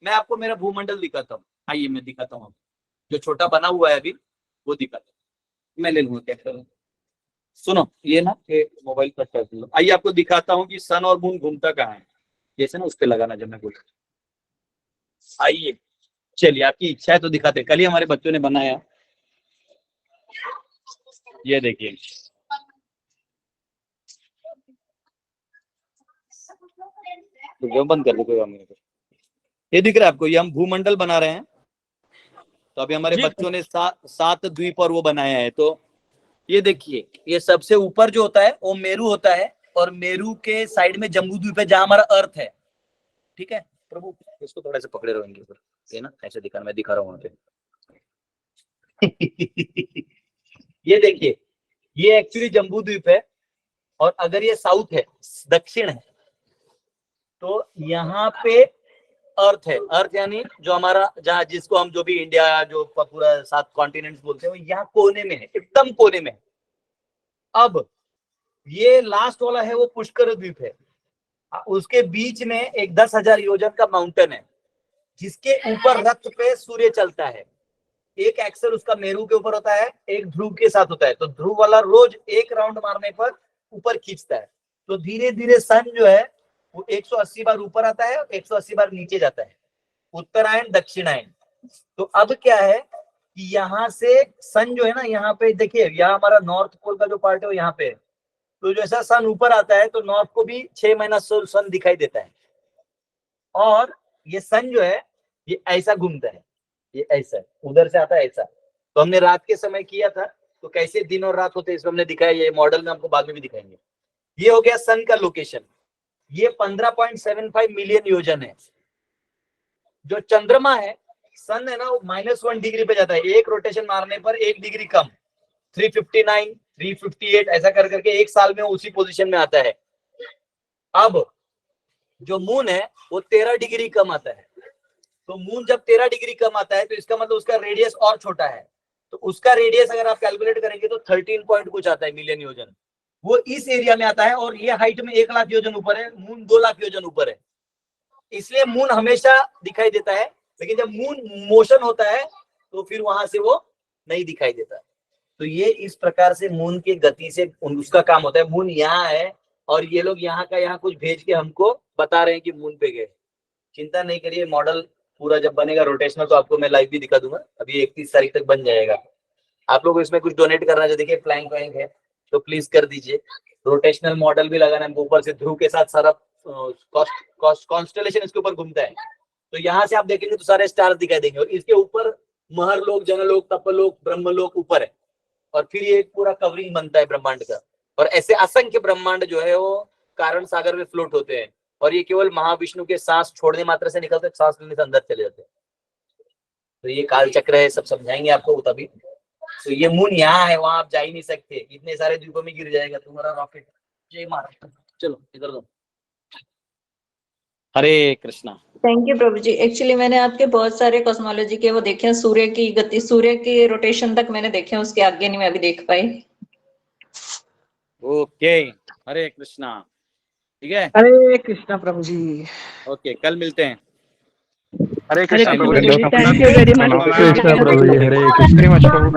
मैं आपको मेरा भूमंडल दिखाता हूँ, आइए मैं दिखाता हूँ, जो छोटा बना हुआ है अभी वो दिखाता हूँ। मैं ले लूंगा कैप्चर, सुनो ये ना मोबाइल पर कर लो। आइए आपको दिखाता हूँ कि सन और मून घूमता कहाँ है, जैसे ना उस पर लगाना जब मैं बोलता। आइए चलिए, आपकी इच्छा है तो दिखाते। कल ही हमारे बच्चों ने बनाया, ये देखिए, तो बंद कर दो कोई बात नहीं। ये दिख रहा है आपको, ये हम भूमंडल बना रहे हैं। तो अभी हमारे बच्चों ने 7 द्वीप और वो बनाया है। तो ये देखिए, ये सबसे ऊपर जो होता है वो मेरू होता है, और मेरू के साइड में जम्बू द्वीप है जहां हमारा अर्थ है, ठीक है। प्रभु इसको थोड़ा सा पकड़े रहेंगे ऊपर, ये ना ऐसे दिखा, मैं दिखा रहा हूँ वहां पे। ये देखिए, ये एक्चुअली जम्बू द्वीप है, और अगर ये साउथ है, दक्षिण है, तो यहाँ पे अर्थ है। अर्थ यानी जो हमारा, जहाँ जिसको हम जो भी इंडिया जो पूरा 7 कॉन्टिनेंट्स बोलते हैं, वो यहाँ कोने में है, एकदम कोने में। अब ये लास्ट वाला है वो पुष्कर द्वीप है, उसके बीच में एक 10,000 योजन का माउंटेन है, जिसके ऊपर रथ पे सूर्य चलता है। एक एक्सल उसका मेरू के ऊपर होता है, एक ध्रुव के साथ होता है। तो ध्रुव वाला रोज एक राउंड मारने पर ऊपर खींचता है, तो धीरे धीरे सन जो है वो 180 बार ऊपर आता है, 180 बार नीचे जाता है, उत्तरायण दक्षिणायन। तो अब क्या है कि यहाँ से सन जो है ना, यहाँ पे देखिए, यहाँ हमारा नॉर्थ पोल का जो पार्ट है वो यहाँ पे है। तो जैसा सन ऊपर आता है तो नॉर्थ को भी 6 महीना सन दिखाई देता है, और ये सन जो है ये ऐसा घूमता है, ये ऐसा उधर से आता है ऐसा। तो हमने रात के समय किया था, तो कैसे दिन और रात होते हैं इसमें हमने दिखाया, ये मॉडल में आपको बाद में भी दिखाएंगे। ये हो गया सन का लोकेशन, ये 15.75 मिलियन योजन है। जो चंद्रमा है, सन है ना, वो -1 डिग्री पे जाता है, एक रोटेशन मारने पर 1 डिग्री कम, 359, 358 ऐसा कर करके एक साल में उसी पोजीशन में आता है। अब जो मून है वो 13 डिग्री कम आता है। तो मून जब 13 डिग्री कम आता है तो इसका मतलब उसका रेडियस और छोटा है। तो उसका रेडियस अगर आप कैलकुलेट करेंगे तो 13 पॉइंट कुछ आता है मिलियन योजन, वो इस एरिया में आता है। और ये हाइट में 1 लाख योजन ऊपर है, मून 2 लाख योजन ऊपर है। इसलिए मून हमेशा दिखाई देता है, लेकिन जब मून मोशन होता है तो फिर वहां से वो नहीं दिखाई देता। तो ये इस प्रकार से मून की गति से उसका काम होता है। मून यहाँ है और ये लोग यहाँ का यहाँ कुछ भेज के हमको बता रहे हैं कि मून पे गए। चिंता नहीं करिए, मॉडल पूरा जब बनेगा रोटेशनल तो आपको मैं लाइव भी दिखा दूंगा। अभी 31 तारीख तक बन जाएगा। आप लोग इसमें कुछ डोनेट करना जो देखिए प्लैंक वैंक है तो प्लीज कर दीजिए। रोटेशनल मॉडल भी लगाना है, ऊपर से ध्रुव के साथ सारा कॉन्स्टेलेशन इसके ऊपर घूमता है। तो यहाँ से आप देखेंगे तो सारे स्टार्स दिखाई देंगे, और इसके ऊपर महर लोक, जनलोक, तपलोक, ब्रह्मलोक ऊपर है। और फिर ये एक पूरा कवरिंग बनता है ब्रह्मांड का। और ऐसे असंख्य ब्रह्मांड जो है वो कारण सागर में फ्लोट होते हैं, और ये केवल महाविष्णु के सांस छोड़ने मात्र से निकलते, सांस लेने से अंदर चले जाते हैं। तो ये काल चक्र है, सब समझाएंगे आपको तभी। तो ये मून यहाँ है, वहां आप जा ही नहीं सकते, इतने सारे द्वीपों में गिर जाएगा तुम्हारा रॉकेट। जय महाराष्ट्र। चलो इधर दो। हरे कृष्णा। थैंक यू प्रभु जी। एक्चुअली मैंने आपके बहुत सारे कॉस्मोलॉजी के वो देखे हैं, सूर्य की गति, सूर्य की रोटेशन तक मैंने देखे हैं, उसके आगे नहीं मैं अभी देख पाई। ओके, हरे कृष्णा। ठीक है, हरे कृष्णा प्रभु जी। ओके, कल मिलते हैं। हरे कृष्णा प्रभु जी, थैंक यू वेरी मच। धन्यवाद। कृष्णा प्रभु जी, हरे कृष्णा। वेरी मच प्रभु।